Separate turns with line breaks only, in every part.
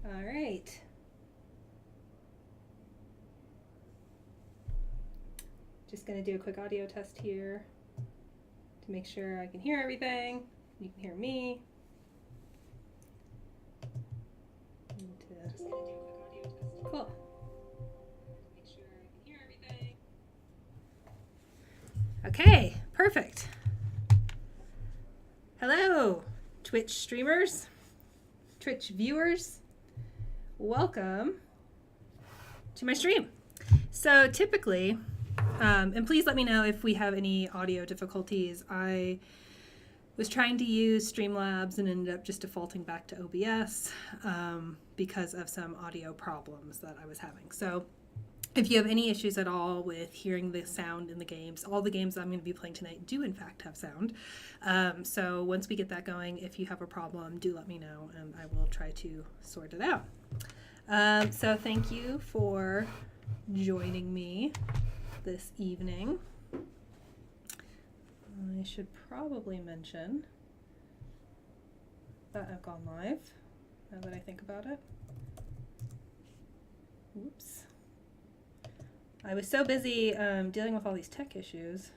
All right. Just going to do a quick audio test here to make sure I can hear everything. You can hear me. Just going to do a quick audio test. Cool. Make sure I can hear everything. Okay, perfect. Hello, Twitch streamers, Twitch viewers. Welcome to my stream. So typically, and please let me know if we have any audio difficulties. I was trying to use Streamlabs and ended up just defaulting back to OBS because of some audio problems that I was having. So if you have any issues at all with hearing the sound in the games, all the games I'm going to be playing tonight do in fact have sound. So once we get that going, if you have a problem, do let me know and I will try to sort it out. So thank you for joining me this evening. I should probably mention that I've gone live, now that I think about it. Oops. I was so busy dealing with all these tech issues.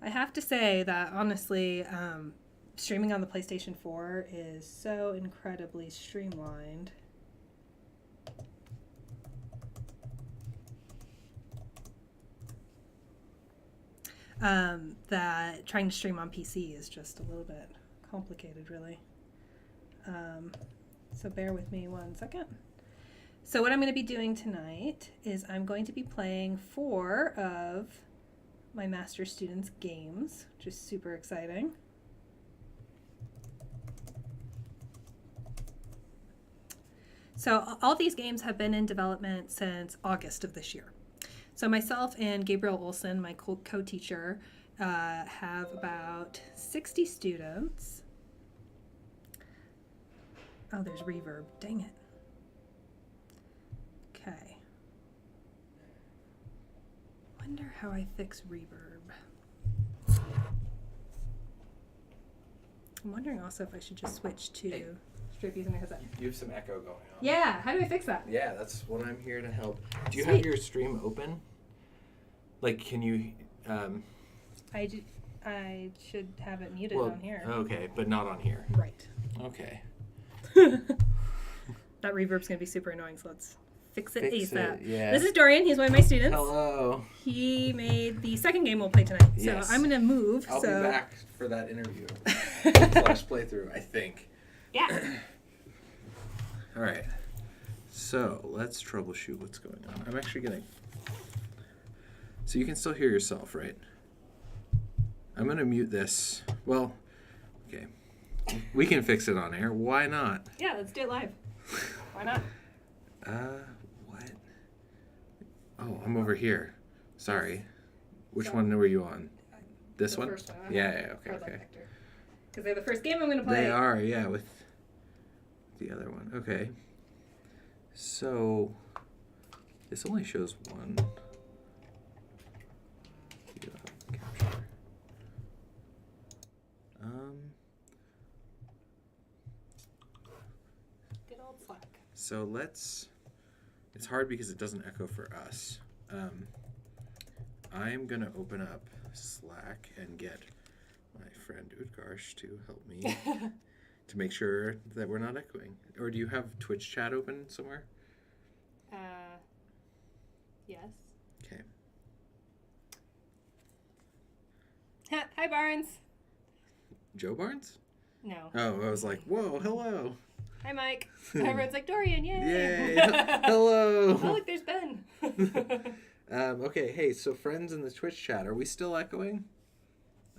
I have to say that, honestly, streaming on the PlayStation 4 is so incredibly streamlined. That trying to stream on PC is just a little bit complicated, really. So bear with me one second. So what I'm going to be doing tonight is I'm going to be playing 4 of my master students' games, which is super exciting. So all these games have been in development since August of this year. So myself and Gabriel Olson, my co-teacher, have about 60 students. Oh, there's reverb. Dang it. Okay. Wonder how I fix reverb. I'm wondering also if I should just switch to straight using my headset.
You have some echo going on.
Yeah, how do I fix that?
Yeah, that's what I'm here to help. Do you
Sweet.
have your stream open? Like, can you...
I should have it muted on here.
Okay, but not on here.
Right.
Okay.
That reverb's going to be super annoying, so let's fix it ASAP.
Yeah.
This is Dorian. He's one of my students.
Hello.
He made the second game we'll play tonight.
Yes.
So I'm going to move.
I'll be back for that interview. Slash playthrough, I think.
Yeah.
All right. So let's troubleshoot what's going on. I'm actually going to... So you can still hear yourself, right? I'm going to mute this. Well, okay. We can fix it on air. Why not?
Yeah, let's do it live. Why not?
What? Oh, I'm over here. Sorry. Which one were you on? This
the
one?
First one.
Yeah, okay.
Because they're the first game I'm going to play.
They are, yeah, with the other one. Okay. So, this only shows one. Capture.
Good old Slack.
So it's hard because it doesn't echo for us. I'm going to open up Slack and get my friend Utkarsh to help me to make sure that we're not echoing. Or do you have Twitch chat open somewhere?
Yes.
Okay.
Hi, Barnes.
Joe Barnes?
No.
Oh, I was like, whoa, hello.
Hi, Mike. Everyone's like, Dorian, yay.
Yay. Hello.
Oh, look, there's Ben.
Okay, hey, so friends in the Twitch chat, are we still echoing?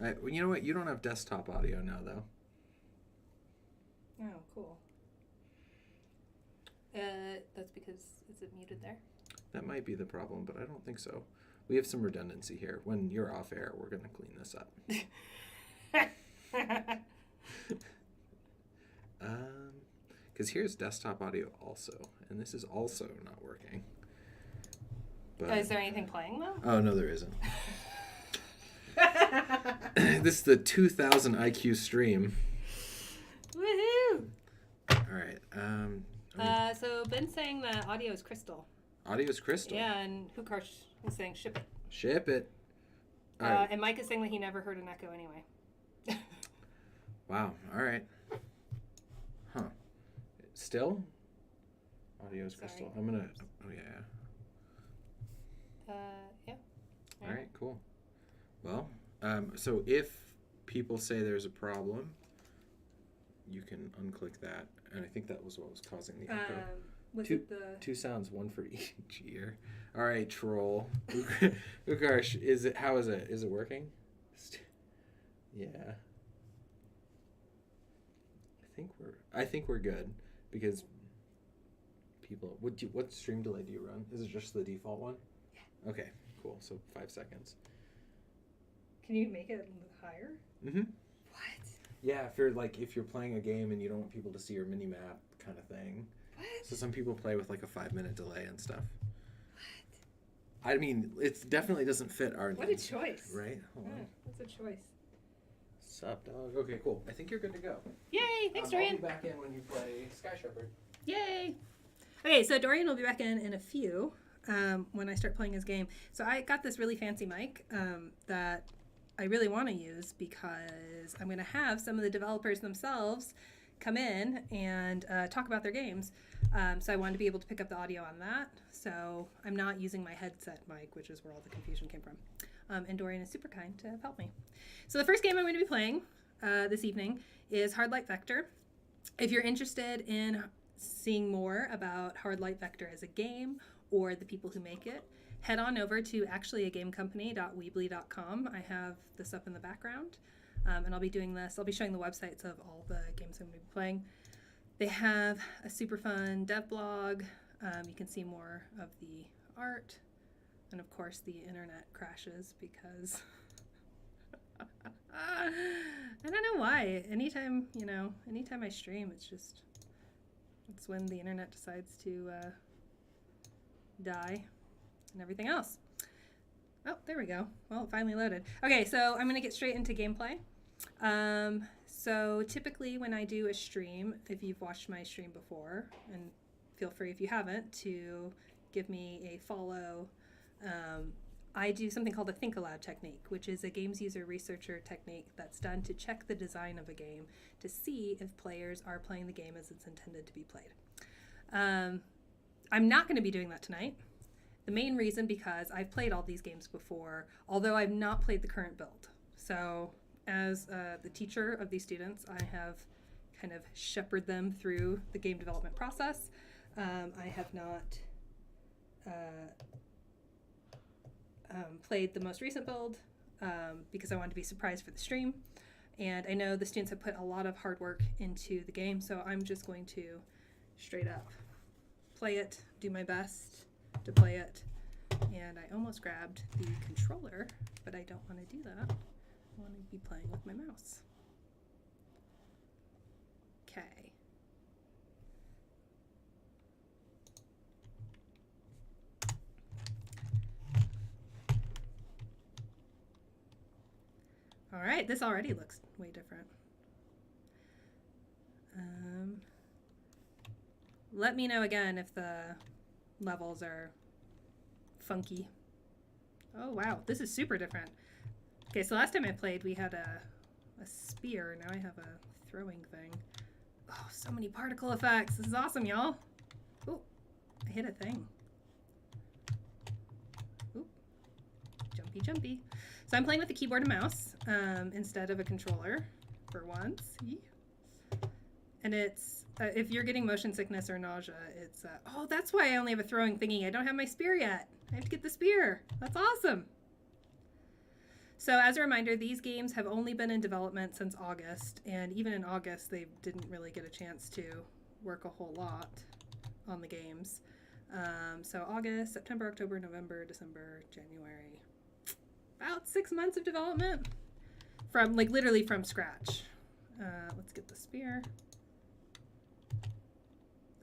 You know what? You don't have desktop audio now, though.
Oh, cool. That's because, is it muted there?
That might be the problem, but I don't think so. We have some redundancy here. When you're off air, we're going to clean this up. Because here's desktop audio also, and this is also not working. But
is there anything playing, though?
oh, no, there isn't. This is the 2000 IQ stream.
Woohoo!
All right.
So Ben's saying that audio is crystal.
Audio is crystal.
Yeah, and Hukarsh is saying ship it.
Ship it. All right.
And Mike is saying that he never heard an echo anyway.
Wow. All right. Huh. Still? Audio is crystal.
Sorry.
I'm gonna. Oh yeah.
Yeah.
All right. Cool. Well, so if people say there's a problem, you can unclick that, and I think that was what was causing the echo. Two sounds, one for each ear. All right, troll. Ukarsh, how is it? Is it working? Yeah. I think we're good because people. What stream delay do you run? Is it just the default one? Yeah. Okay, cool. So 5 seconds.
Can you make it higher?
Mm-hmm.
What?
Yeah, if you're playing a game and you don't want people to see your mini map kind of thing.
What?
So some people play with like a 5-minute delay and stuff. What? I mean, it definitely doesn't fit our needs.
What a choice.
Right? Hold on.
That's a choice.
Sup, dog? Okay, cool. I think you're good to go.
Yay! Thanks, Dorian.
I'll be back in when you play Sky Shepherd.
Yay! Okay, so Dorian will be back in a few when I start playing his game. So I got this really fancy mic that I really want to use because I'm going to have some of the developers themselves come in and talk about their games. So I wanted to be able to pick up the audio on that. So I'm not using my headset mic, which is where all the confusion came from. And Dorian is super kind to help me. So the first game I'm going to be playing this evening is Hard Light Vector. If you're interested in seeing more about Hard Light Vector as a game or the people who make it, head on over to actuallyagamecompany.weebly.com. I have this up in the background, and I'll be doing this. I'll be showing the websites of all the games I'm going to be playing. They have a super fun dev blog. You can see more of the art. And of course, the internet crashes because I don't know why. Anytime I stream, it's when the internet decides to die and everything else. Oh, there we go. Well, it finally loaded. Okay, so I'm going to get straight into gameplay. So typically when I do a stream, if you've watched my stream before, and feel free if you haven't to give me a follow, I do something called a think aloud technique, which is a games user researcher technique that's done to check the design of a game to see if players are playing the game as it's intended to be played. I'm not going to be doing that tonight. The main reason because I've played all these games before, although I've not played the current build. So as the teacher of these students, I have kind of shepherded them through the game development process. I have not played the most recent build because I wanted to be surprised for the stream. And I know the students have put a lot of hard work into the game, so I'm just going to straight up play it, do my best to play it. And I almost grabbed the controller, but I don't want to do that. I want to be playing with my mouse. Okay. All right, this already looks way different. Let me know again if the levels are funky. Oh wow, this is super different. Okay, so last time I played we had a spear, now I have a throwing thing. Oh, so many particle effects. This is awesome, y'all. Oh, I hit a thing. Ooh, jumpy, jumpy. So I'm playing with a keyboard and mouse instead of a controller for once. And it's, if you're getting motion sickness or nausea, it's, oh, that's why I only have a throwing thingy. I don't have my spear yet. I have to get the spear. That's awesome. So as a reminder, these games have only been in development since August. And even in August, they didn't really get a chance to work a whole lot on the games. So August, September, October, November, December, January. About 6 months of development from literally from scratch. Let's get the spear.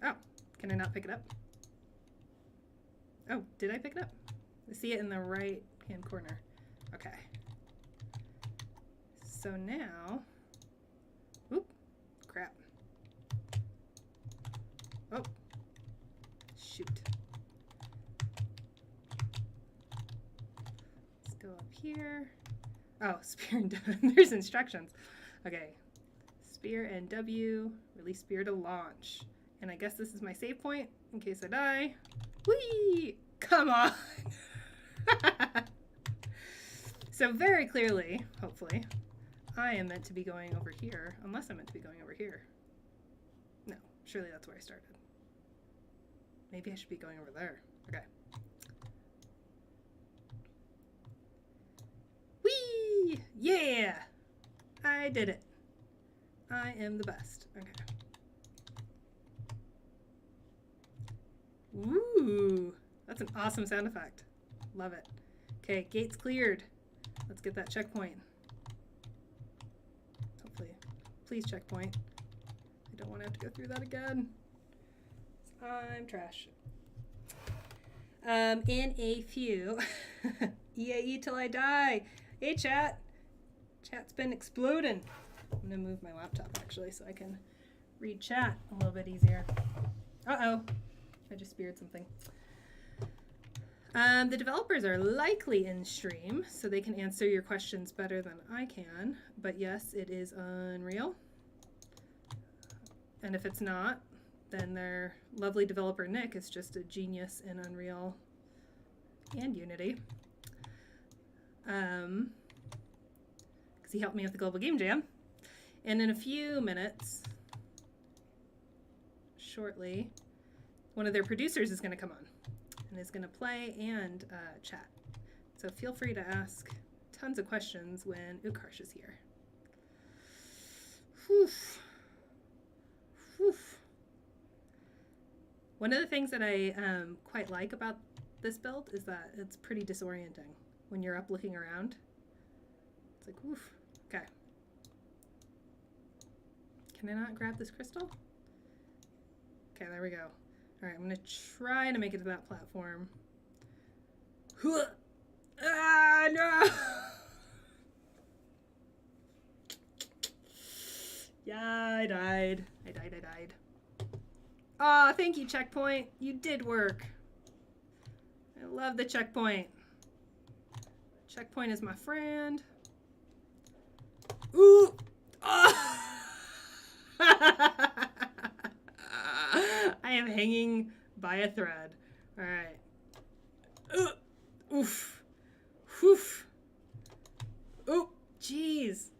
Oh, can I not pick it up? Oh, did I pick it up? I see it in the right hand corner. Okay. so now, oop, crap. Oh, shoot. Let's go up here. Oh, spear and W. There's instructions. Okay. Spear and W, release spear to launch. And I guess this is my save point in case I die. Whee! Come on! So very clearly, hopefully, I am meant to be going over here, unless I'm meant to be going over here. No, surely that's where I started. Maybe I should be going over there. Okay. Whee! Yeah! I did it. I am the best. Okay. Ooh, that's an awesome sound effect. Love it. Okay, gates cleared. Let's get that checkpoint. Hopefully. Please checkpoint. I don't want to have to go through that again. I'm trash. In a few. EAE till I die. Hey, chat. Chat's been exploding. I'm going to move my laptop, actually, so I can read chat a little bit easier. Uh-oh. I just speared something. The developers are likely in stream, so they can answer your questions better than I can. But yes, it is Unreal. And if it's not, then their lovely developer Nick is just a genius in Unreal and Unity. Because he helped me with the Global Game Jam. And in a few minutes, shortly, one of their producers is going to come on and is going to play and chat. So feel free to ask tons of questions when Utkarsh is here. Whew. Whew. One of the things that I quite like about this build is that it's pretty disorienting when you're up looking around. It's like, woof. Okay. Can I not grab this crystal? Okay, there we go. All right, I'm going to try to make it to that platform. Ah, no! Yeah, I died. I died. Aw, thank you, checkpoint. You did work. I love the checkpoint. Checkpoint is my friend. Ooh! Oh! I am hanging by a thread. All right. Oof. Oof. Oh, jeez.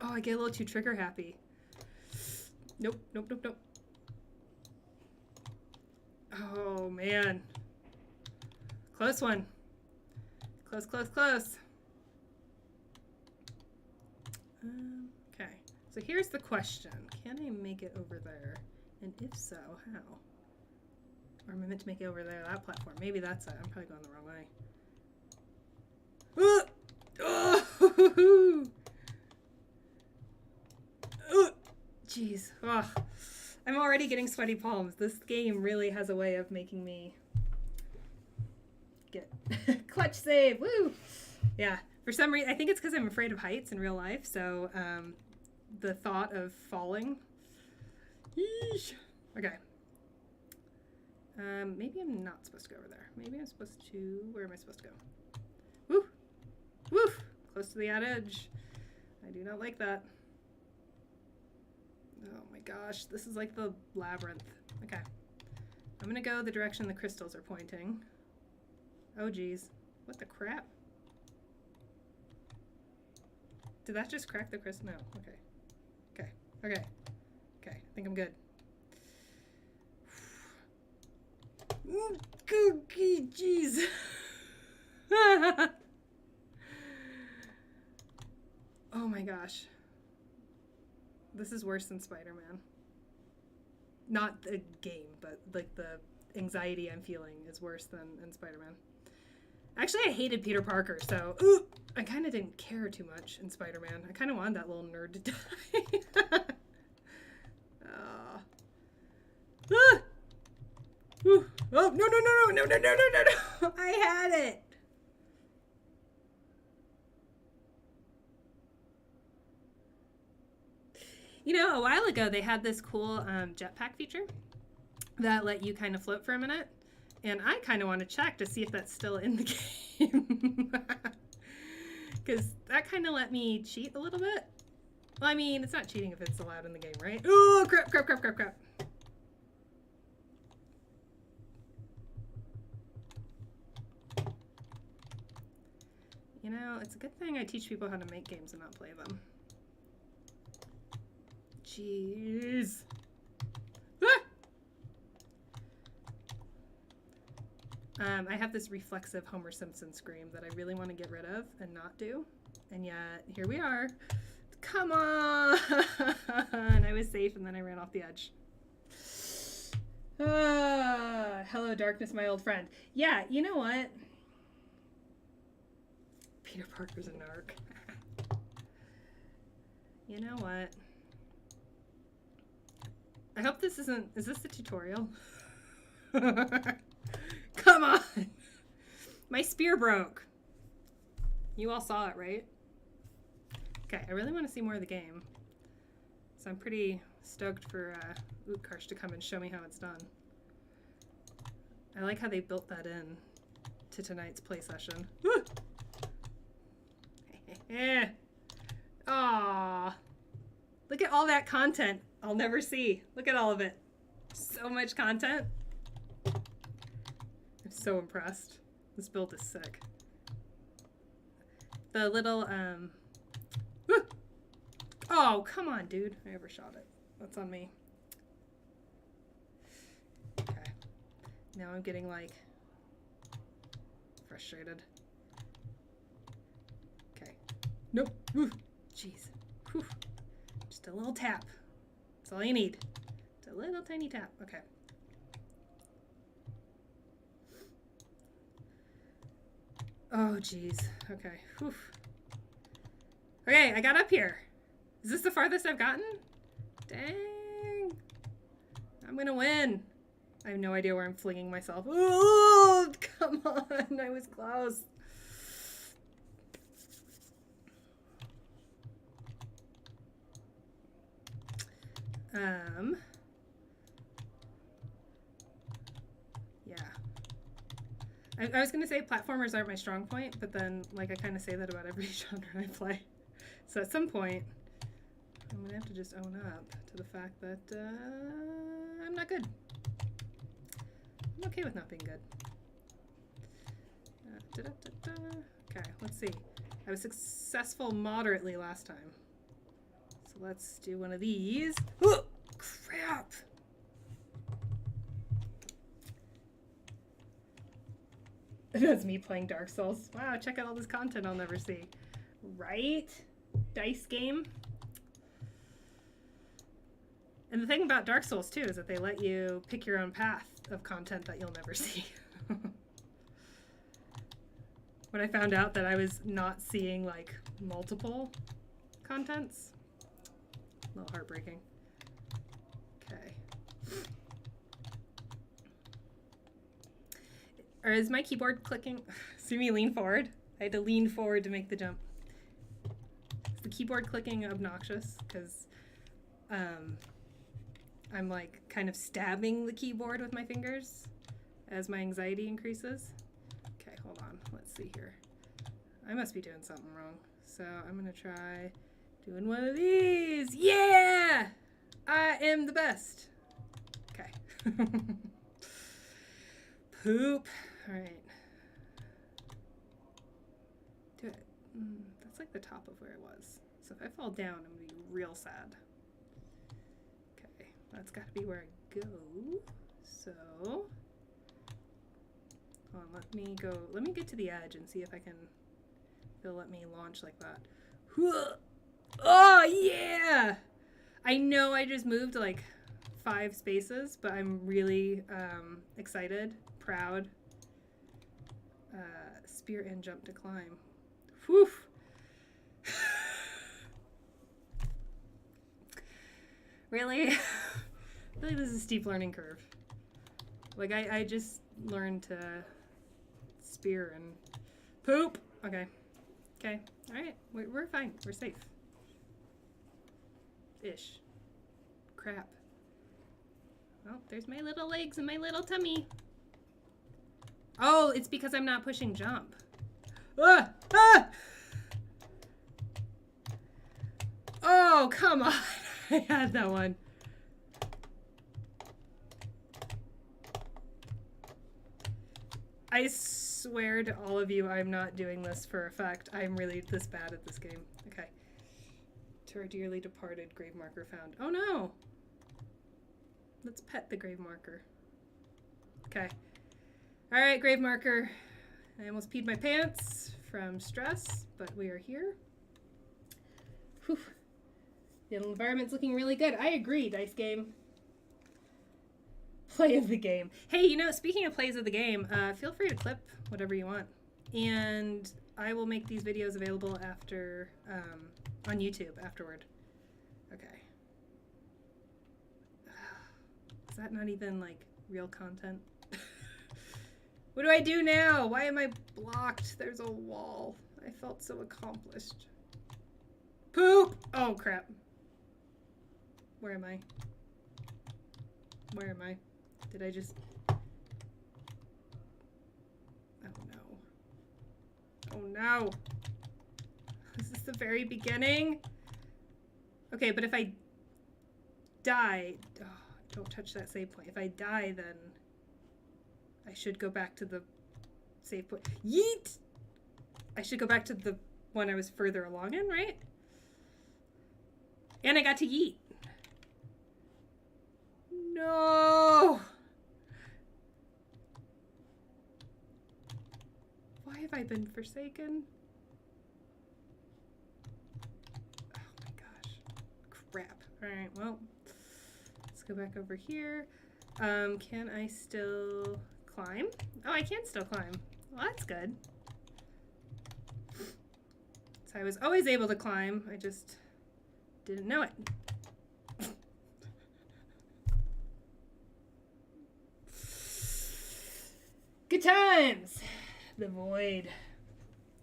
Oh, I get a little too trigger happy. Nope. Oh, man. Close one. Close. Okay. So here's the question. Can I make it over there? And if so, how? Or am I meant to make it over there, that platform? Maybe that's it. I'm probably going the wrong way. Oh! Jeez. Oh. I'm already getting sweaty palms. This game really has a way of making me get clutch save. Woo! Yeah. For some reason, I think it's because I'm afraid of heights in real life. So the thought of falling. Yeesh. Okay. Maybe I'm not supposed to go over there. Maybe I'm supposed to... Where am I supposed to go? Woo! Woo! Close to the edge. I do not like that. Oh my gosh. This is like the labyrinth. Okay. I'm going to go the direction the crystals are pointing. Oh geez. What the crap? Did that just crack the crystal? No. Okay. Okay. I think I'm good. Cookie, jeez. Oh my gosh. This is worse than Spider-Man. Not the game, but like the anxiety I'm feeling is worse than in Spider-Man. Actually, I hated Peter Parker, so I kind of didn't care too much in Spider-Man. I kind of wanted that little nerd to die. Oh, no. I had it. You know, a while ago they had this cool jetpack feature that let you kind of float for a minute. And I kind of want to check to see if that's still in the game. Because that kind of let me cheat a little bit. Well, I mean, it's not cheating if it's allowed in the game, right? Oh, crap, crap, crap, crap, crap. You know, it's a good thing I teach people how to make games and not play them. Jeez. Ah! I have this reflexive Homer Simpson scream that I really want to get rid of and not do. And yet, here we are. Come on! I was safe and then I ran off the edge. Hello, darkness, my old friend. Yeah, you know what? Peter Parker's a narc. You know what? I hope this isn't... Is this the tutorial? Come on! My spear broke. You all saw it, right? Okay, I really want to see more of the game. So I'm pretty stoked for Utkarsh to come and show me how it's done. I like how they built that in to tonight's play session. Aww. Look at all that content I'll never see. Look at all of it. So much content. I'm so impressed. This build is sick. The little, oh, come on, dude. I overshot it. That's on me. Okay. Now I'm getting, like, frustrated. Okay. Nope. Whew. Jeez. Whew. Just a little tap. That's all you need. Just a little tiny tap. Okay. Oh, jeez. Okay. Whew. Okay, I got up here. Is this the farthest I've gotten? Dang. I'm gonna win. I have no idea where I'm flinging myself. Oh, come on. I was close. Yeah. I was going to say platformers aren't my strong point, but then, like, I kind of say that about every genre I play. So at some point, I'm going to have to just own up to the fact that I'm not good. I'm okay with not being good. Okay, let's see. I was successful moderately last time. So let's do one of these. Oh, crap! That's me playing Dark Souls. Wow, check out all this content I'll never see. Right? Dice game. And the thing about Dark Souls, too, is that they let you pick your own path of content that you'll never see. When I found out that I was not seeing, like, multiple contents, a little heartbreaking. Okay. Or is my keyboard clicking? See me lean forward? I had to lean forward to make the jump. Is the keyboard clicking obnoxious? Because I'm like kind of stabbing the keyboard with my fingers as my anxiety increases. Okay, hold on. Let's see here. I must be doing something wrong. So I'm going to try doing one of these. Yeah! I am the best. Okay. Poop. All right. Do it. That's like the top of where it was. So if I fall down, I'm going to be real sad. Okay. That's got to be where I go. So, hold on, let me go. Let me get to the edge and see if I can. They'll let me launch like that. Oh, yeah! I know I just moved like 5 spaces, but I'm really excited, proud. Spear and jump to climb. Whew! Really? I feel like this is a steep learning curve. Like, I just learned to spear and poop. Okay. Okay. All right. We're fine. We're safe. Ish. crap. Oh, there's my little legs and my little tummy. Oh, it's because I'm not pushing jump. Ah! Ah! Oh, come on. I had that one. I swear to all of you, I'm not doing this for effect. I'm really this bad at this game. Okay. To our dearly departed grave marker found. Oh no! Let's pet the grave marker. Okay. Alright, grave marker. I almost peed my pants from stress, but we are here. Whew. The environment's looking really good. I agree, dice game. Play of the game. Hey, you know, speaking of plays of the game, feel free to clip whatever you want. And I will make these videos available after, on YouTube afterward. Okay. Is that not even, like, real content? What do I do now? Why am I blocked? There's a wall. I felt so accomplished. Poop! Oh, crap. Where am I? Where am I? Did I just... Oh, no. Oh, no. Is this the very beginning? Okay, but if I die... Oh, don't touch that save point. If I die, then I should go back to the save point. Yeet! I should go back to the one I was further along in, right? And I got to yeet. No! Why have I been forsaken? Oh my gosh. Crap. Alright, well, let's go back over here. Can I still climb? Oh, I can still climb. Well, that's good. So I was always able to climb. I just didn't know it. Good times! The void.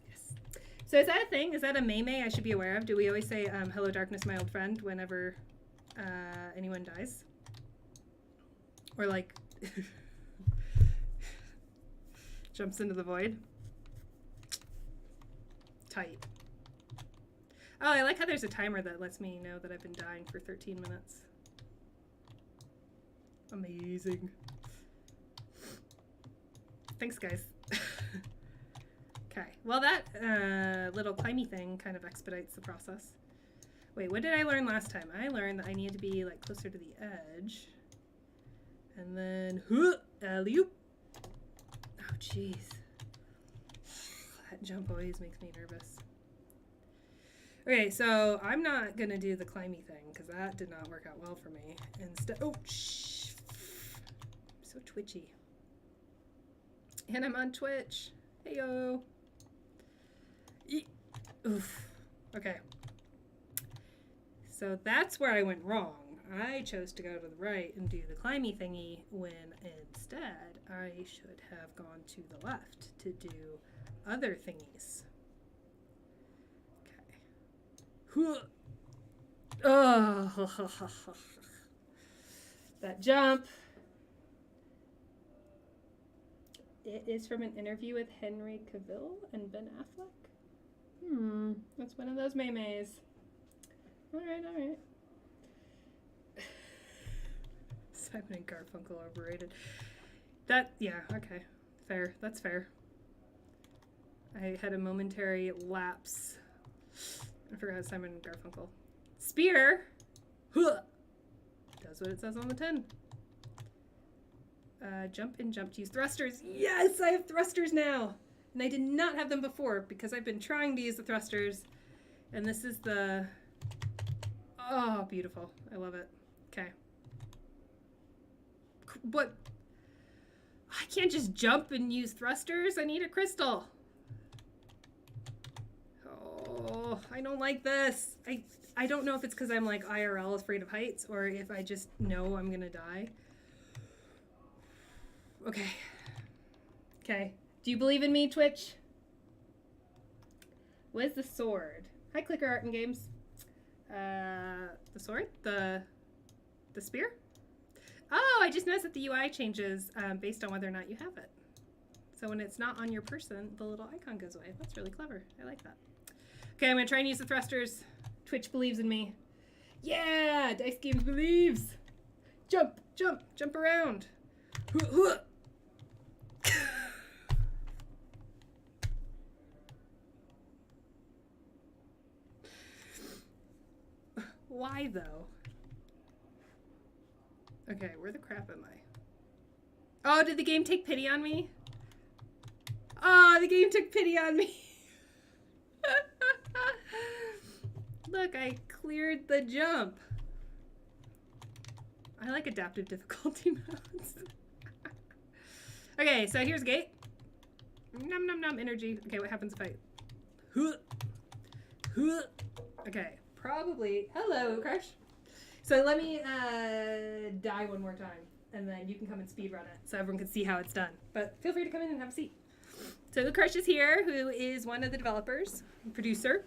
Yes. So is that a thing? Is that a meme I should be aware of? Do we always say, hello darkness, my old friend, whenever anyone dies? Or like, jumps into the void? Tight. Oh, I like how there's a timer that lets me know that I've been dying for 13 minutes. Amazing. Thanks, guys. Okay, well that little climby thing kind of expedites the process. Wait, what did I learn last time? I learned that I need to be like closer to the edge. And then, alley-oop. Oh, jeez. That jump always makes me nervous. Okay, so I'm not gonna do the climby thing because that did not work out well for me. Instead, oh, shh. I'm so twitchy. And I'm on Twitch. Heyo. Oof. Okay. So that's where I went wrong. I chose to go to the right and do the climby thingy when instead I should have gone to the left to do other thingies. Okay. Oh, that jump. It is from an interview with Henry Cavill and Ben Affleck. That's one of those memes. Alright, alright. Simon and Garfunkel overrated. Yeah, okay. Fair. That's fair. I had a momentary lapse. I forgot Simon and Garfunkel. Spear! Does what it says on the tin. Jump and jump to use thrusters. Yes, I have thrusters now. And I did not have them before because I've been trying to use the thrusters. And this is the... Oh, beautiful. I love it. Okay. What? I can't just jump and use thrusters. I need a crystal. Oh, I don't like this. I don't know if it's because I'm like IRL afraid of heights or if I just know I'm gonna die. Okay. Okay. Do you believe in me, Twitch? What is the sword? Hi, Clicker Art and Games. The sword? The spear? Oh, I just noticed that the UI changes based on whether or not you have it. So when it's not on your person, the little icon goes away. That's really clever. I like that. Okay, I'm going to try and use the thrusters. Twitch believes in me. Yeah! Dice Games believes! Jump! Jump! Jump around! Why, though? Okay, where the crap am I? Oh, did the game take pity on me? Oh, the game took pity on me. Look, I cleared the jump. I like adaptive difficulty modes. Okay, so here's a gate. Num num num energy. Okay, what happens if I... Okay, probably... Hello, Crush. So let me die one more time, and then you can come and speedrun it so everyone can see how it's done. But feel free to come in and have a seat. So Crush is here, who is one of the developers, producer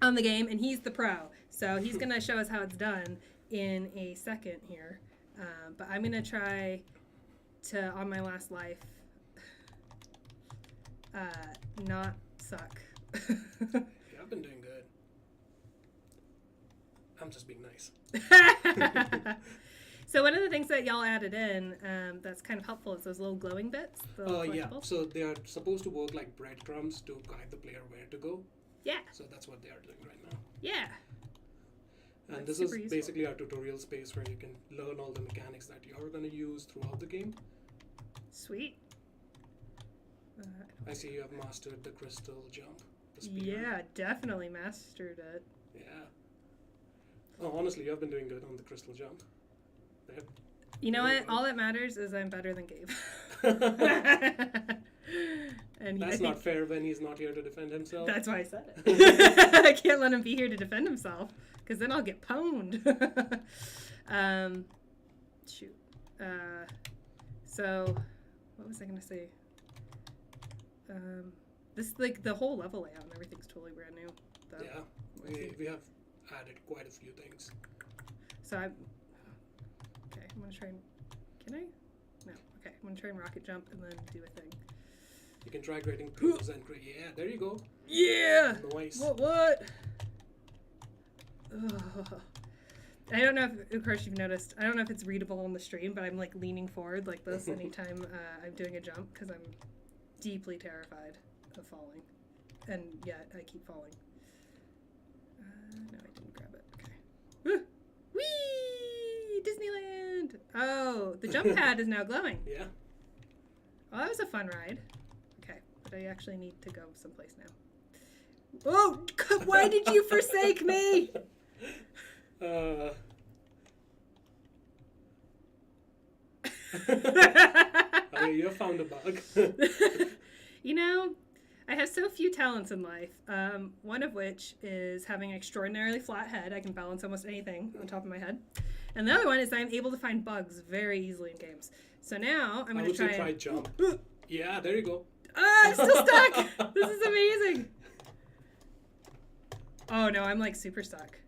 on the game, and he's the pro. So he's going to show us how it's done in a second here. But I'm going to try to, on my last life, not suck.
Yeah, I've been doing good. I'm just being nice.
So one of the things that y'all added in that's kind of helpful is those little glowing bits.
Yeah, so they are supposed to work like breadcrumbs to guide the player where to go.
Yeah.
So that's what they are doing right now.
Yeah.
And
That's
this is
super useful.
basically our tutorial space where you can learn all the mechanics that you're going to use throughout the game.
Sweet.
I see you have mastered the crystal jump. The spear.
Yeah, definitely mastered it.
Yeah. Oh, honestly, you have been doing good on the crystal jump. There.
You know
Very
what?
well.
All that matters is I'm better than Gabe. And
That's not fair when he's not here to defend himself.
That's why I said it. I can't let him be here to defend himself, because then I'll get pwned. Shoot. So, what was I going to say? This, like, the whole level layout and everything's totally brand new. Though.
Yeah, we have added quite a few things.
So I'm going to try and... Can I? No. Okay, I'm going to try and rocket jump and then do a thing.
You can try grading pools and grade. Yeah, there you go.
Yeah!
Nice.
What? Ugh. I don't know if, of course, you've noticed, I don't know if it's readable on the stream, but I'm like leaning forward like this anytime I'm doing a jump because I'm deeply terrified of falling. And yet I keep falling. No, I didn't grab it. Okay. Whee! Disneyland! Oh, the jump pad is now glowing.
Yeah.
Well, that was a fun ride. Okay, but I actually need to go someplace now. Oh, why did you forsake me?
Okay, you have found a bug.
You know, I have so few talents in life. One of which is having an extraordinarily flat head. I can balance almost anything on top of my head. And the other one is I'm able to find bugs very easily in games. So now I'm going to
try jump. Yeah, there you go.
Ah, I'm still stuck. This is amazing. Oh no, I'm like super stuck.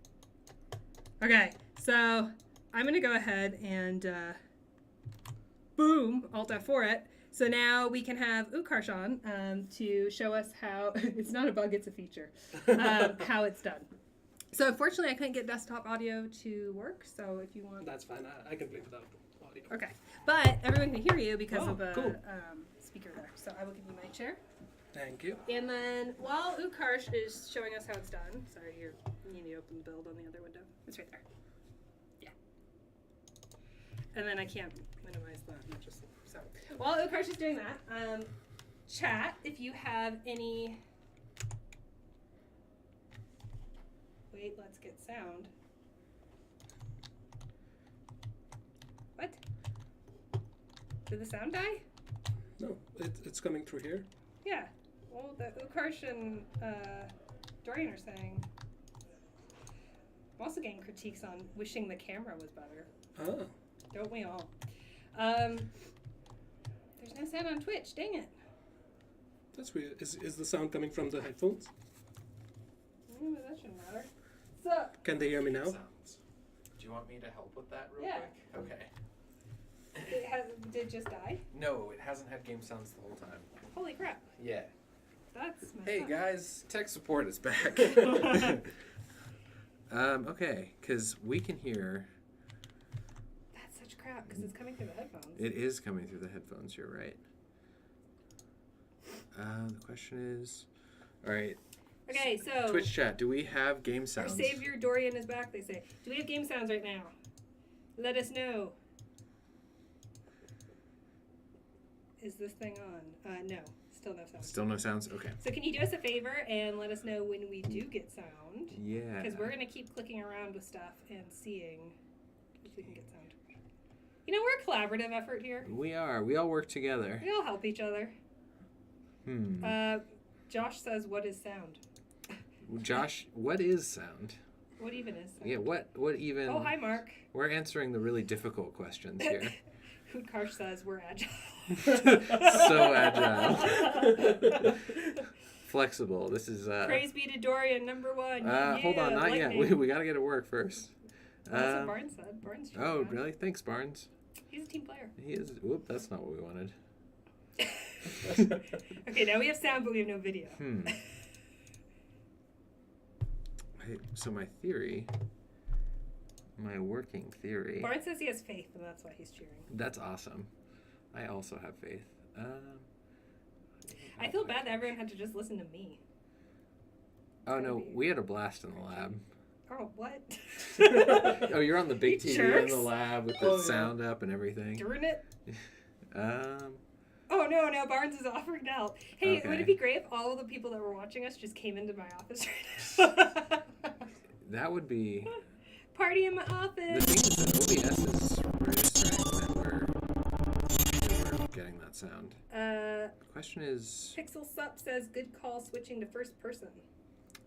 Okay, so I'm going to go ahead and boom, Alt F4 it. So now we can have Utkarsh on to show us how, it's not a bug, it's a feature, how it's done. So unfortunately I couldn't get desktop audio to work, so if you want...
That's fine, I can play without audio.
Okay, but everyone can hear you because of a
cool.
speaker there. So I will give you my chair.
Thank you.
And then while Utkarsh is showing us how it's done, sorry, you need to open the build on the other window. It's right there. Yeah. And then I can't minimize that. So while Utkarsh is doing that, chat if you have any. Wait, let's get sound. What? Did the sound die?
No, it's coming through here.
Yeah. Well, the Utkarsh and Dorian are saying. I'm also getting critiques on wishing the camera was better.
Ah.
Don't we all? There's no sound on Twitch. Dang it.
That's weird. Is the sound coming from the headphones?
But that shouldn't matter. So.
Can they hear me now?
Do you you want me to help with that real
Yeah.
quick? Okay.
Did it just die?
No, it hasn't had game sounds the whole time.
Holy crap.
Yeah.
That's messed
Hey
up.
guys, tech support is back. Okay, because we can hear.
That's such crap because it's coming through the headphones.
It is coming through the headphones. You're right. The question is, all right.
Okay, so
Twitch chat. Do we have game
our
sounds?
savior Dorian is back. They say, do we have game sounds right now? Let us know. Is this thing on? No, still no sound.
Still no sounds. Okay.
So can you do us a favor and let us know when we do get sound?
Yeah.
Because we're gonna keep clicking around with stuff and seeing if we can get sound. You know, we're a collaborative effort here.
We are. We all work together.
We all help each other. Josh says, "What is sound?"
Josh, what is sound?
What even is sound?
Yeah. What even?
Oh, hi, Mark.
We're answering the really difficult questions here.
Hootkarsh says we're agile.
So agile. Flexible. This is
Praise be to Dorian, #1.
hold on, not yet. We gotta get to work first.
That's what Barnes said. Barnes.
Oh, really? Thanks, Barnes.
He's a team player.
He is. Whoop, that's not what we wanted.
Okay, now we have sound, but we have no video.
So my theory, my working theory.
Barnes says he has faith, and that's why he's cheering.
That's awesome. I also have faith.
I feel bad that everyone had to just listen to me.
Oh no, we had a blast in the lab.
Oh, what?
Oh, you're on the big
You
TV
jerks.
in the lab with the sound up and everything.
Darn it.
Um,
Oh, no, Barnes is offering to help. Hey,
Okay.
would it be great if all of the people that were watching us just came into my office right now?
that would be.
Party in my
The
office.
thing is that OBS is registering that we're getting that sound. The question is,
Pixel Sup says, good call switching to first person.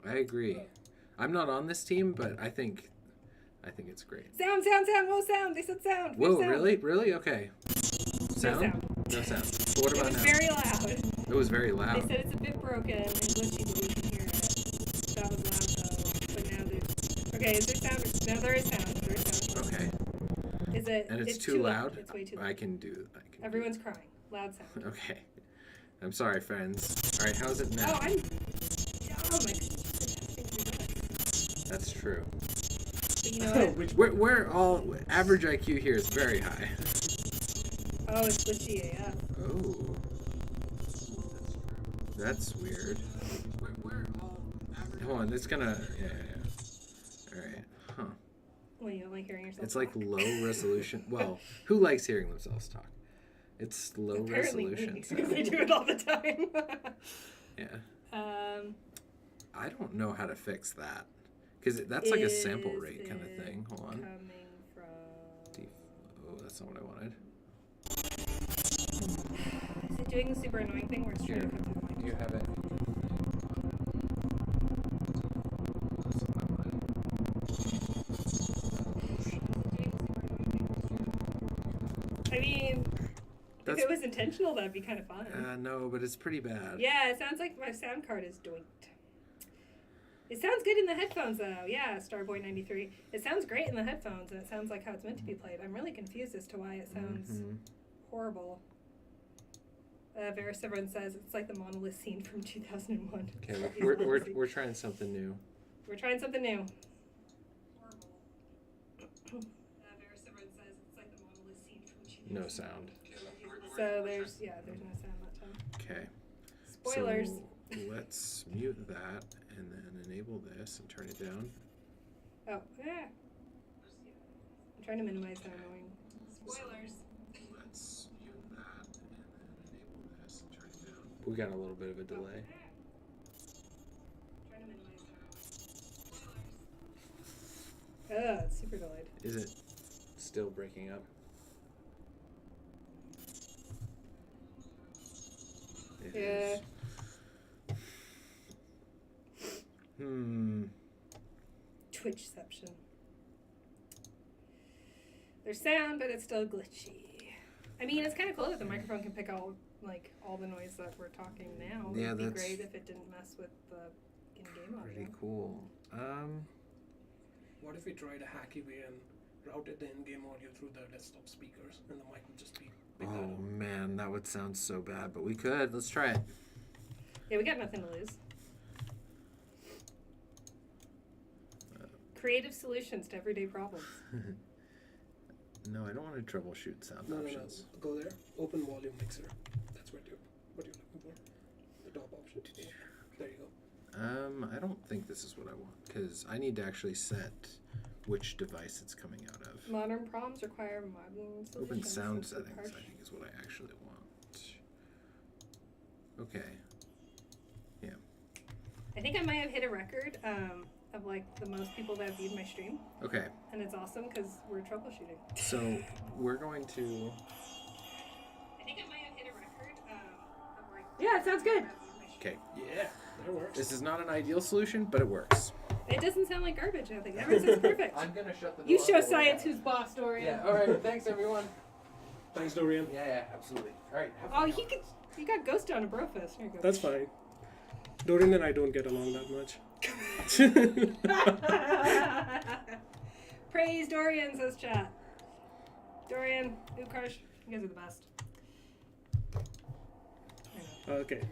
I agree. I'm not on this team, but I think it's great.
Sound. Whoa, sound. They said sound. We
Whoa,
have sound.
really? Okay. Sound?
No sound.
No sound. But what
It
about
was
now?
very loud.
It was very
They
loud.
said it's a bit broken and glitchy, but we can hear it. That was loud though. But now there's. Okay, is there sound? No, there is sound. There is sound.
Okay.
Is it?
And it's too loud?
It's way too loud.
I can do.
Everyone's crying. Loud sound.
Okay. I'm sorry, friends. All right, how's it now?
Oh, oh my goodness.
That's true.
But you know what?
We're all average IQ here is very high.
Oh, it's glitchy AF.
Oh. That's weird. We're all average. Hold on, it's gonna. Yeah. All right. Huh.
Well, you don't like hearing yourself.
It's like
talk.
low resolution. Well, who likes hearing themselves talk? It's low
Apparently
resolution.
me, because I do it all the time.
Yeah. I don't know how to fix that because that's like a sample
Is
rate kind of
it
thing. Hold on.
Coming from.
Oh, that's not what I wanted.
Is it doing the super annoying thing where it's trying to come through the mic?
Do you have it? That's what I wanted.
I mean,
That's-
if it was intentional, that'd be kind of fun.
No, but it's pretty bad.
Yeah, it sounds like my sound card is doinked. It sounds good in the headphones, though. Yeah, Starboy93. It sounds great in the headphones, and it sounds like how it's meant to be played. I'm really confused as to why it sounds horrible. Veriseverin says it's like the monolith scene from 2001.
Okay, we're trying something new.
We're trying something new. Horrible. Veriseverin says it's like the monolith scene from 2001.
No sound.
So there's no sound that time.
Okay.
Spoilers.
So let's mute that and then enable this and turn it down.
Oh, yeah. I'm trying to minimize how annoying. Spoilers.
Let's mute that and then enable this and turn it down. We got a little bit of a delay.
Trying to minimize how annoying. It's super delayed.
Is it still breaking up? It is.
Twitchception. There's sound, but it's still glitchy. I mean, it's kind of cool that the microphone can pick out all the noise that we're talking now.
Yeah,
It'd be
that's
great if it didn't mess with the in-game audio.
pretty cool.
What if we tried a hacky way and routed the in-game audio through the desktop speakers, and the mic would just be picked that
Oh
up.
man, that would sound so bad, but we could. Let's try it.
Yeah, we got nothing to lose. Creative solutions to everyday problems.
No, I don't want to troubleshoot sound
No.
options.
Go there. Open volume mixer. That's what you're looking for. The top option. There you go.
I don't think this is what I want because I need to actually set which device it's coming out of.
Modern problems require modern solutions.
Open sound
That's
settings,
harsh.
I think, is what I actually want. Okay. Yeah.
I think I might have hit a record of like the most people that have viewed my stream,
Okay.
and it's awesome because we're troubleshooting.
So we're going to.
I think I might have hit a record of like. Yeah, it sounds good.
Okay.
Yeah, that works.
This is not an ideal solution, but it works.
It doesn't sound like garbage. I think everything's perfect.
I'm gonna shut the door.
You show science who's boss, Dorian.
Yeah. All right. Thanks, everyone.
Thanks, Dorian.
Yeah. Absolutely. All right.
Oh, you got ghost down to Brofist. Here you go.
That's fine. Dorian and I don't get along that much.
Praise Dorian, says chat. Dorian, Ukarsh, you guys are the best.
Okay.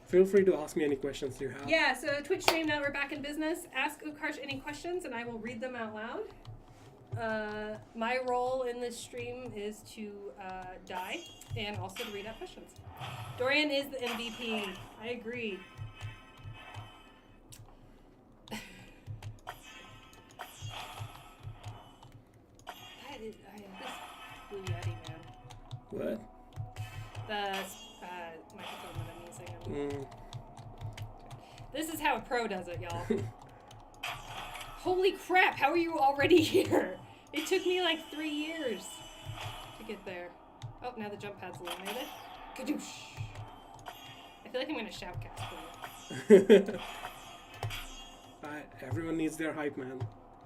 Feel free to ask me any questions you have.
Yeah, so Twitch stream, now we're back in business. Ask Ukarsh any questions and I will read them out loud. My role in this stream is to die and also to read out questions. Dorian is the MVP. I agree. This Blue Yeti, man.
What?
The microphone that I'm using. This is how a pro does it, y'all. Holy crap, how are you already here? It took me like 3 years to get there. Oh, now the jump pad's illuminated. Kadoosh. I feel like I'm gonna shoutcast for you.
Everyone needs their hype man.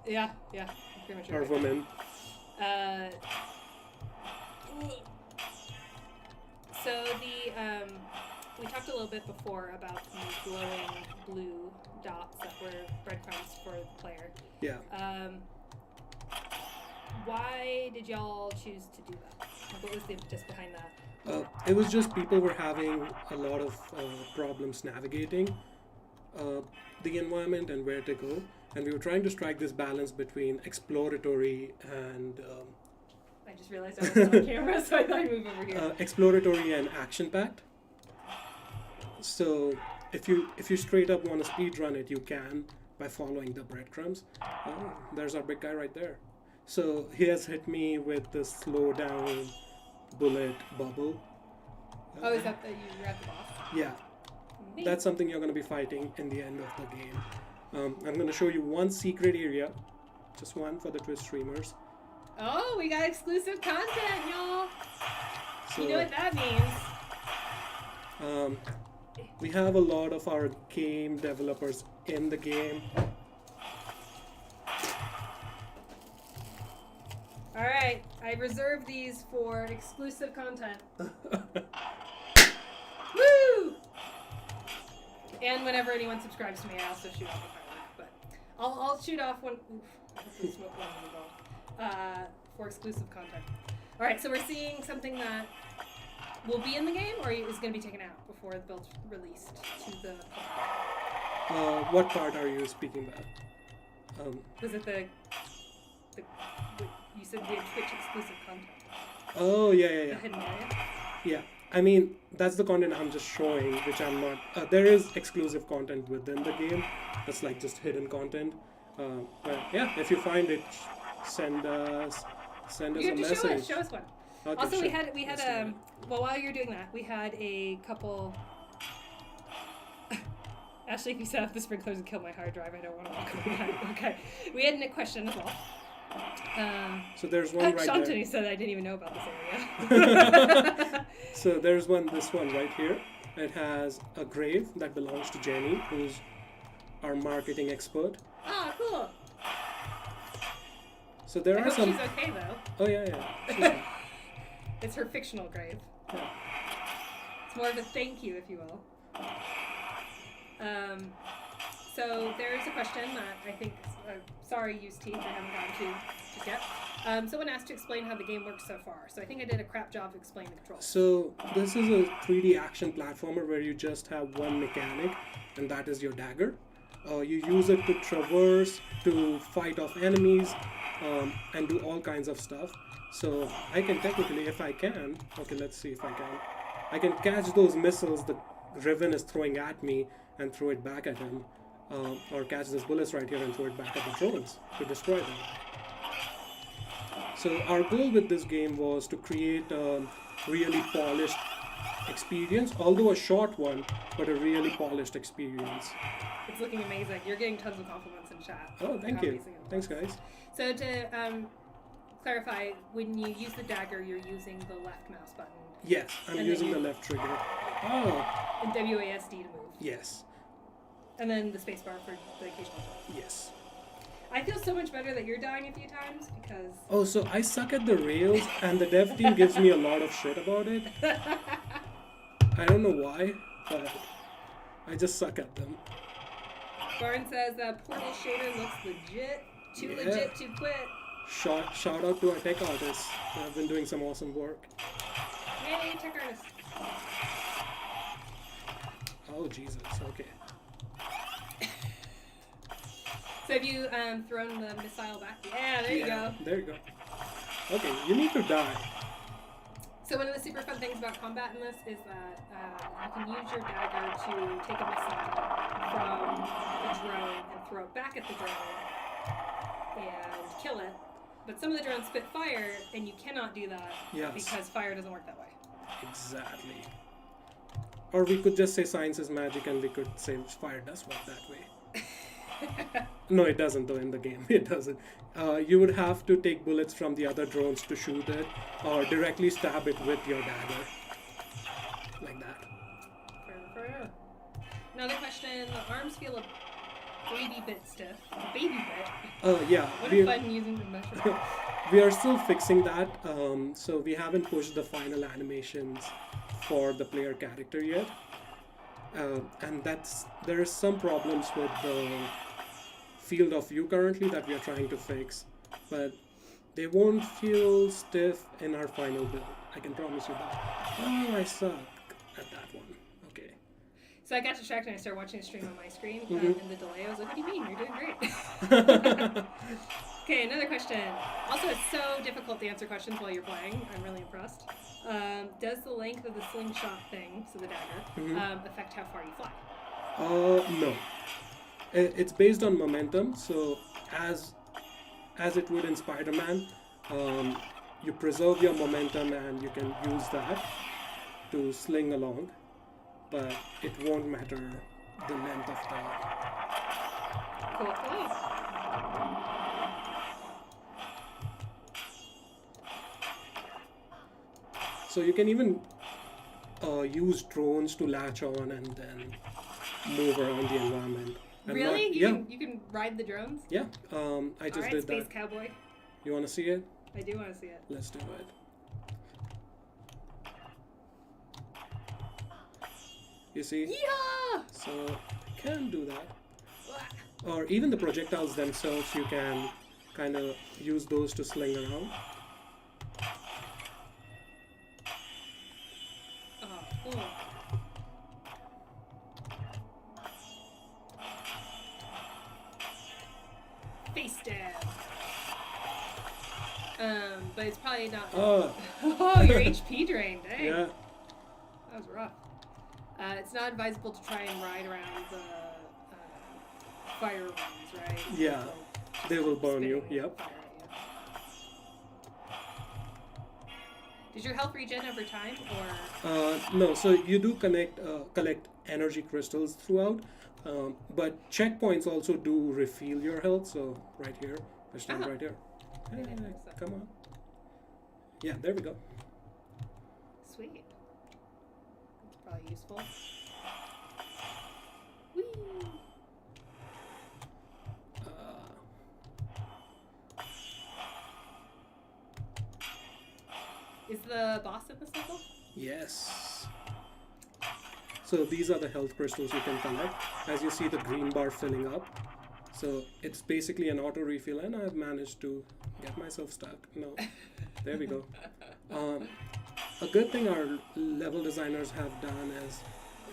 Yeah, pretty much.
Or
right.
woman.
So we talked a little bit before about the glowing blue dots that were breadcrumbs for the player.
Yeah.
Why did y'all choose to do that? Like, what was the impetus behind that?
It was just people were having a lot of problems navigating the environment and where to go. And we were trying to strike this balance between exploratory and...
I just realized I was on camera, so I thought I'd move over here.
exploratory and action-packed. So if you straight up want to speedrun it, you can by following the breadcrumbs. Oh, there's our big guy right there. So he has hit me with the slow down bullet bubble.
Oh, is that you're at the boss?
Yeah.
Neat.
That's something you're going to be fighting in the end of the game. I'm going to show you one secret area, just one for the Twitch streamers.
Oh, we got exclusive content, y'all.
So,
You know what that means?
we have a lot of our game developers in the game.
All right, I reserve these for exclusive content. Woo! And whenever anyone subscribes to me, I also shoot off a firework. But I'll shoot off one. Oof, I hope we smoke one in the ball. For exclusive content. All right, so we're seeing something that will be in the game, or is going to be taken out before the build's released to the public?
What part are you speaking about?
Was it the you said we had Twitch exclusive content?
Oh, yeah.
The hidden area?
Yeah, I mean, that's the content I'm just showing, which I'm not... there is exclusive content within the game. That's like just hidden content. But yeah, if you find it, send us a
You have to
message.
show us one.
Okay,
Also,
sure.
we had
Let's do it.
well, while you're doing that, we had a couple... Ashley, if you set up the sprinklers and kill my hard drive, I don't want to walk over that. Okay. We had a question as well.
So there's one right
Shantanu
there.
said I didn't even know about this area.
So there's this one right here. It has a grave that belongs to Jenny, who's our marketing expert.
Oh, cool.
So there
I
are
hope
some...
she's okay, though.
Oh, yeah. She's fine.
It's her fictional grave.
Yeah.
It's more of a thank you, if you will. so there's a question that I think, sorry, use teeth, I haven't gotten to just yet. Someone asked to explain how the game works so far. So I think I did a crap job of explaining the controls.
So this is a 3D action platformer where you just have one mechanic, and that is your dagger. You use it to traverse, to fight off enemies, and do all kinds of stuff. So I can technically, if I can, okay, let's see if I can catch those missiles the Riven is throwing at me and throw it back at him, or catch these bullets right here and throw it back at the drones to destroy them. So our goal with this game was to create a really polished experience, although a short one, but a really polished experience.
It's looking amazing. You're getting tons of compliments in chat.
Oh, thank
How
you.
amazing it looks.
Thanks, guys.
So to clarify, when you use the dagger, you're using the left mouse button
Yes, I'm
And
using
then
the
you-
left trigger. Oh,
and WASD to move.
yes,
And then the spacebar for the occasional jump.
yes.
I feel so much better that you're dying a few times because
Oh, so I suck at the rails, and the dev team gives me a lot of shit about it. I don't know why, but I just suck at them.
Barn says Portal Shader looks legit. Too
Yeah.
legit to quit.
Shout out to our tech artists. They've been doing some awesome work.
Yay, tech artist.
Oh, Jesus, okay.
So have you thrown the missile back? Yeah, there you go.
There you go. Okay, you need to die.
So one of the super fun things about combat in this is that you can use your dagger to take a missile from the drone and throw it back at the drone and kill it. But some of the drones spit fire, and you cannot do that
Yes.
because fire doesn't work that way.
Exactly. Or we could just say science is magic, and we could say fire does work that way. No, it doesn't though in the game. It doesn't. You would have to take bullets from the other drones to shoot it, or directly stab it with your dagger. Like that.
Fair. Another question, the arms feel a baby bit stiff. A baby bit?
Yeah.
What a fun using the measure.
We are still fixing that, so we haven't pushed the final animations for the player character yet. And there are some problems with the field of view currently that we are trying to fix, but they won't feel stiff in our final build. I can promise you that. Oh, I suck at that one. Okay.
So I got distracted and I started watching a stream on my screen,
Mhm.
and the delay, I was like, what do you mean? You're doing great. Okay, another question. Also, it's so difficult to answer questions while you're playing. I'm really impressed. Does the length of the slingshot thing, so the dagger, affect how far you fly?
No. It's based on momentum, so as it would in Spider-Man, you preserve your momentum and you can use that to sling along, but it won't matter the length of the...
Cool.
So you can even use drones to latch on and then move around the environment. And
Really?
not-
You can ride the drones?
Yeah. I just
Alright,
did
Space
that.
Cowboy.
You want to see it?
I do want to see it.
Let's do it. You see?
Yeah!
So I can do that. Or even the projectiles themselves, you can kind of use those to sling around.
Oh, cool. Face stab. But it's probably not.
Oh,
Oh, your HP drained. Dang.
yeah.
That was rough. It's not advisable to try and ride around the fire rooms, right?
Yeah, they will burn you.
Spitting
Yep.
fire at you. Does your health regen over time, or
No, so you do collect energy crystals throughout, but checkpoints also do refill your health. So right here, I stand
Ah.
right here. Hey,
didn't notice that.
come on. Yeah, there we go.
sweet? That's probably useful. Whee! Is the boss in this level?
Yes. So these are the health crystals you can collect. As you see the green bar filling up. So it's basically an auto refill, and I've managed to get myself stuck. No, there we go. A good thing our level designers have done is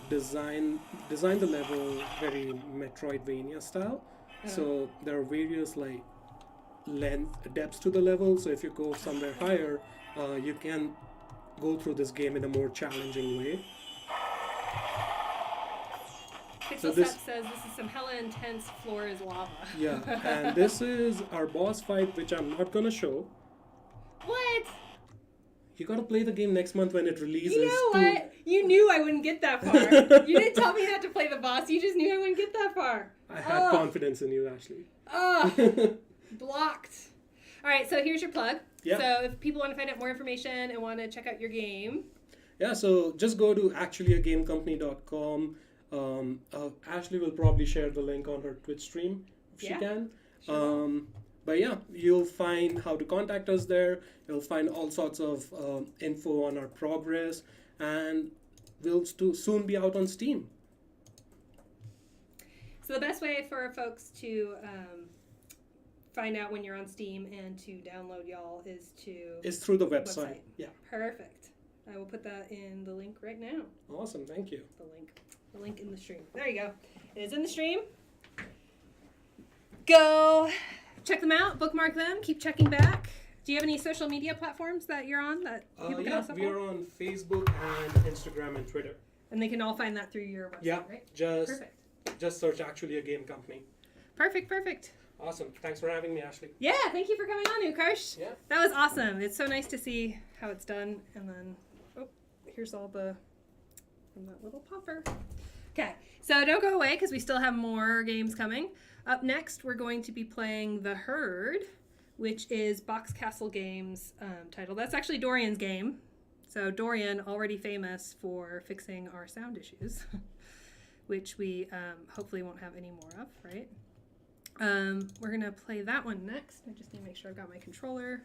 design the level very Metroidvania style. So there are various like depths to the level. So if you go somewhere higher, you can go through this game in a more challenging way.
Pixel Step says this is some hella intense floor is lava.
Yeah, and this is our boss fight, which I'm not gonna show.
What?
You gotta play the game next month when it releases.
You know what? You knew I wouldn't get that far. You didn't tell me not to play the boss. You just knew I wouldn't get that far.
I had confidence in you, Ashley.
Oh, blocked. All right, so here's your plug.
Yeah.
So if people want to find out more information and want to check out your game.
Yeah, so just go to actuallyagamecompany.com. Ashley will probably share the link on her Twitch stream if she can.
Sure.
But yeah, you'll find how to contact us there. You'll find all sorts of info on our progress, and we'll soon be out on Steam.
So the best way for folks to find out when you're on Steam and to download y'all is
through the website. Yeah.
Perfect. I will put that in the link right now.
Awesome, thank you.
The link in the stream. There you go. It is in the stream. Go check them out, bookmark them, keep checking back. Do you have any social media platforms that you're on that people can also
we
follow?
are on Facebook and Instagram and Twitter.
And they can all find that through your website, right?
Just search Actually a Game Company.
Perfect.
Awesome. Thanks for having me, Ashley.
Yeah, thank you for coming on, Ukarsh.
Yeah.
That was awesome. It's so nice to see how it's done. And then, here's all from that little popper. Okay, so don't go away because we still have more games coming. Up next, we're going to be playing The Herd, which is Box Castle Games' title. That's actually Dorian's game. So Dorian, already famous for fixing our sound issues, which we hopefully won't have any more of, right? We're going to play that one next. I just need to make sure I've got my controller.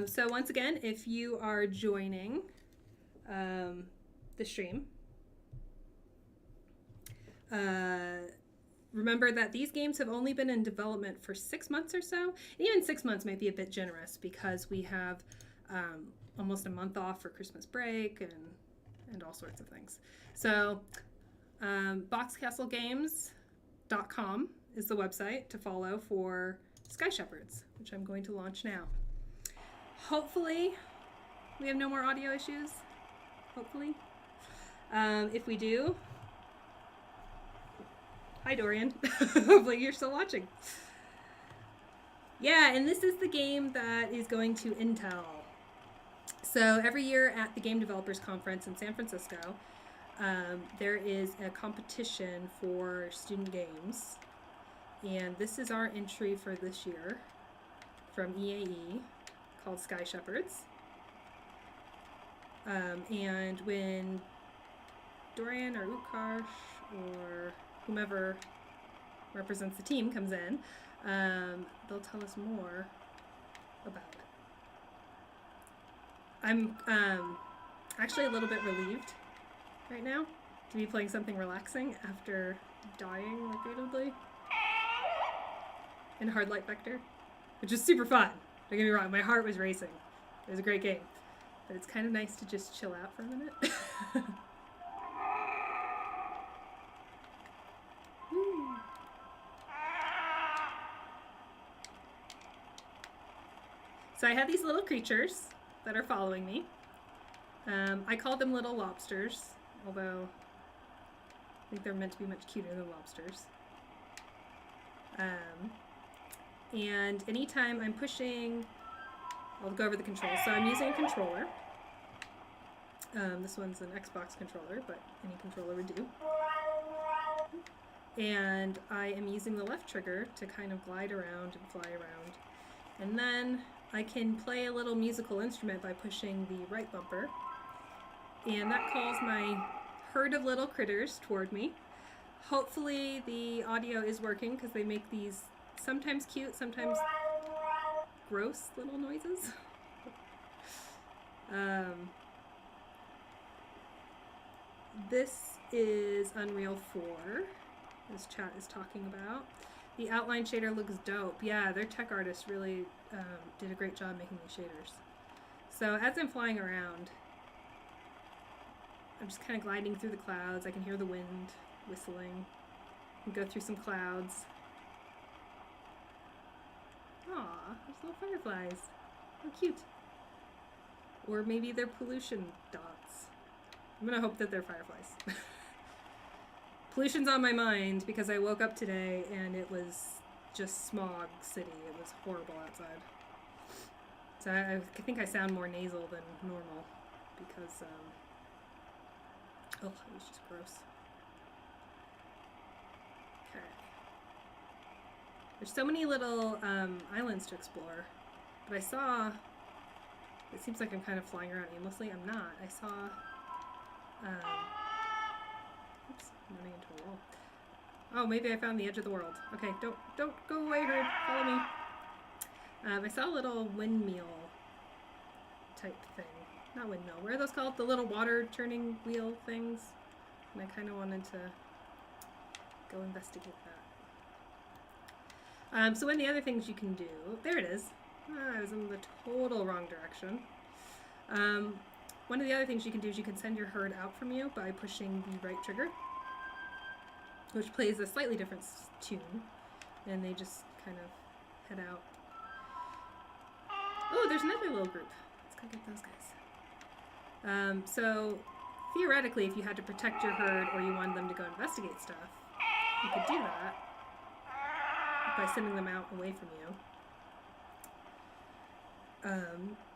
So once again, if you are joining the stream, remember that these games have only been in development for 6 months or so. Even 6 months might be a bit generous because we have almost a month off for Christmas break and all sorts of things. So boxcastlegames.com is the website to follow for Sky Shepherds, which I'm going to launch now. Hopefully we have no more audio issues. Hopefully. If we do, hi Dorian. Hopefully you're still watching. Yeah, and this is the game that is going to Intel. So every year at the Game Developers Conference in San Francisco, there is a competition for student games. And this is our entry for this year from EAE called Sky Shepherds. And when Dorian or Ukarsh or whomever represents the team comes in, they'll tell us more about it. I'm actually a little bit relieved right now to be playing something relaxing after dying repeatedly in Hard Light Vector, which is super fun. Don't get me wrong, my heart was racing. It was a great game. But it's kind of nice to just chill out for a minute. So I have these little creatures that are following me. I call them little lobsters, although I think they're meant to be much cuter than lobsters. And anytime I'm pushing, I'll go over the controls. So I'm using a controller. This one's an Xbox controller, but any controller would do. And I am using the left trigger to kind of glide around and fly around. And then I can play a little musical instrument by pushing the right bumper. And that calls my herd of little critters toward me. Hopefully the audio is working because they make these sometimes cute, sometimes gross little noises. this is Unreal 4, as chat is talking about. The outline shader looks dope. Yeah, their tech artists really did a great job making these shaders. So as I'm flying around, I'm just kind of gliding through the clouds. I can hear the wind whistling. I can go through some clouds. Aw, there's little fireflies. How cute. Or maybe they're pollution dots. I'm gonna hope that they're fireflies. Pollution's on my mind because I woke up today and it was just smog city. It was horrible outside. So I think I sound more nasal than normal because, oh, it was just gross. Okay. There's so many little islands to explore, but I saw, it seems like I'm kind of flying around aimlessly. I'm not. I saw, oops, I'm running into a wall. Oh, maybe I found the edge of the world. Okay, don't go away, Herd. Follow me. I saw a little windmill type thing. Not windmill. What are those called? The little water turning wheel things. And I kind of wanted to go investigate that. So one of the other things you can do, there it is. I was in the total wrong direction. One of the other things you can do is you can send your herd out from you by pushing the right trigger, which plays a slightly different tune, and they just kind of head out. Oh, there's another little group. Let's go get those guys. So theoretically, if you had to protect your herd or you wanted them to go investigate stuff, you could do that by sending them out away from you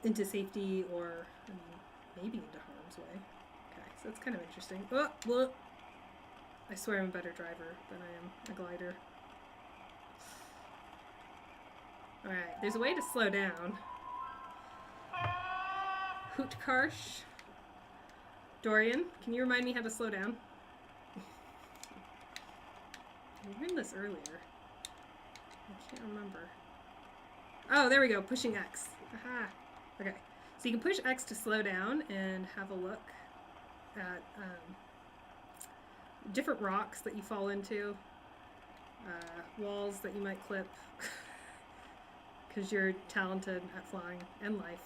into safety, or I mean, maybe into harm's way. Okay, so it's kind of interesting. Oh, well, I swear I'm a better driver than I am a glider. Alright, there's a way to slow down. Hootkarsh. Dorian, can you remind me how to slow down? I learned this earlier. I can't remember. Oh, there we go. Pushing X. Aha. Okay. So you can push X to slow down and have a look at different rocks that you fall into, walls that you might clip, because you're talented at flying and life.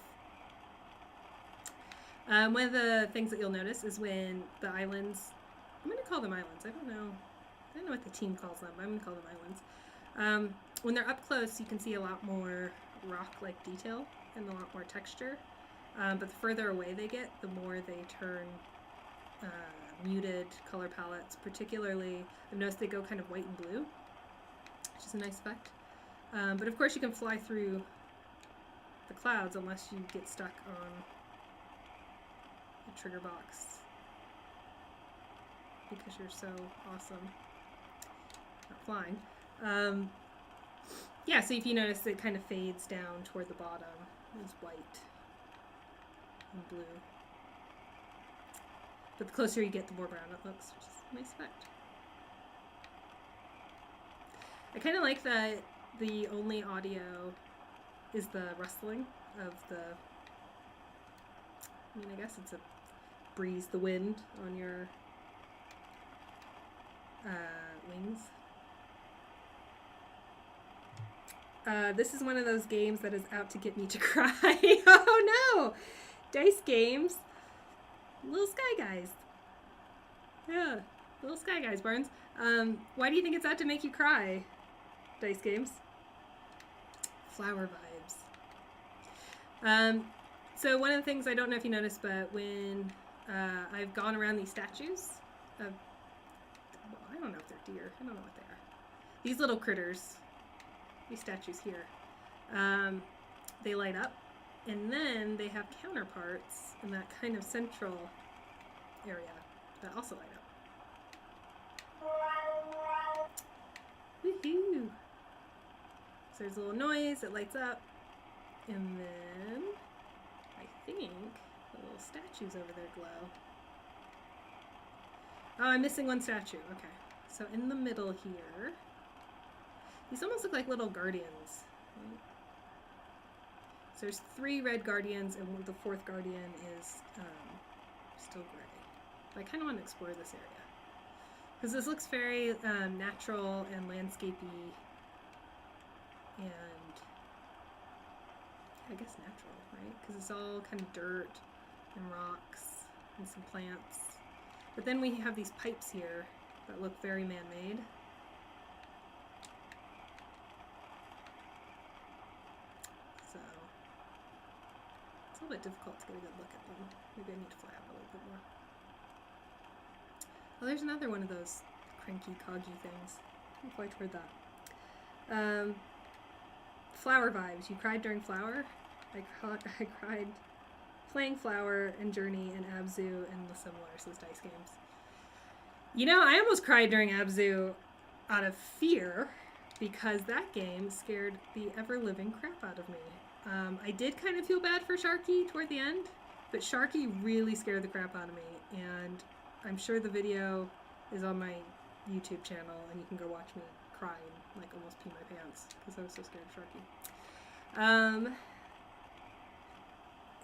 One of the things that you'll notice is when the islands, I'm going to call them islands, I don't know what the team calls them, but I'm going to call them islands. When they're up close, you can see a lot more rock-like detail and a lot more texture, but the further away they get, the more they turn muted color palettes. Particularly, I've noticed they go kind of white and blue, which is a nice effect. But of course you can fly through the clouds unless you get stuck on the trigger box because you're so awesome at flying. Yeah, so if you notice, it kind of fades down toward the bottom. It's white and blue. But the closer you get, the more brown it looks, which is a nice effect. I kind of like that the only audio is the rustling of the, I mean, I guess it's a breeze, the wind on your wings. This is one of those games that is out to get me to cry. Oh no! Dice games. Little Sky Guys. Yeah, Little Sky Guys, Barnes. Why do you think it's out to make you cry? Dice games. Flower vibes. So one of the things, I don't know if you noticed, but when I've gone around these statues of, well, I don't know if they're deer. I don't know what they are. These little critters, these statues here, they light up, and then they have counterparts in that kind of central area that also light up. Woohoo! So there's a little noise, it lights up, and then I think the little statues over there glow. Oh, I'm missing one statue. Okay. So in the middle here, these almost look like little guardians. Right? So there's 3 red guardians, and the 4th guardian is still gray. But I kind of want to explore this area. Because this looks very natural and landscapey. And I guess natural, right? Because it's all kind of dirt and rocks and some plants. But then we have these pipes here that look very man-made. So it's a little bit difficult to get a good look at them. Maybe I need to fly out a little bit more. Oh, there's another one of those cranky, coggy things. I'm quite toward that. Flower vibes. You cried during Flower? I cried playing Flower and Journey and Abzu and the Similars, those dice games. You know, I almost cried during Abzu out of fear because that game scared the ever-living crap out of me. I did kind of feel bad for Sharky toward the end, but Sharky really scared the crap out of me, and I'm sure the video is on my YouTube channel, and you can go watch me cry and like almost pee my pants because I was so scared of Sharky.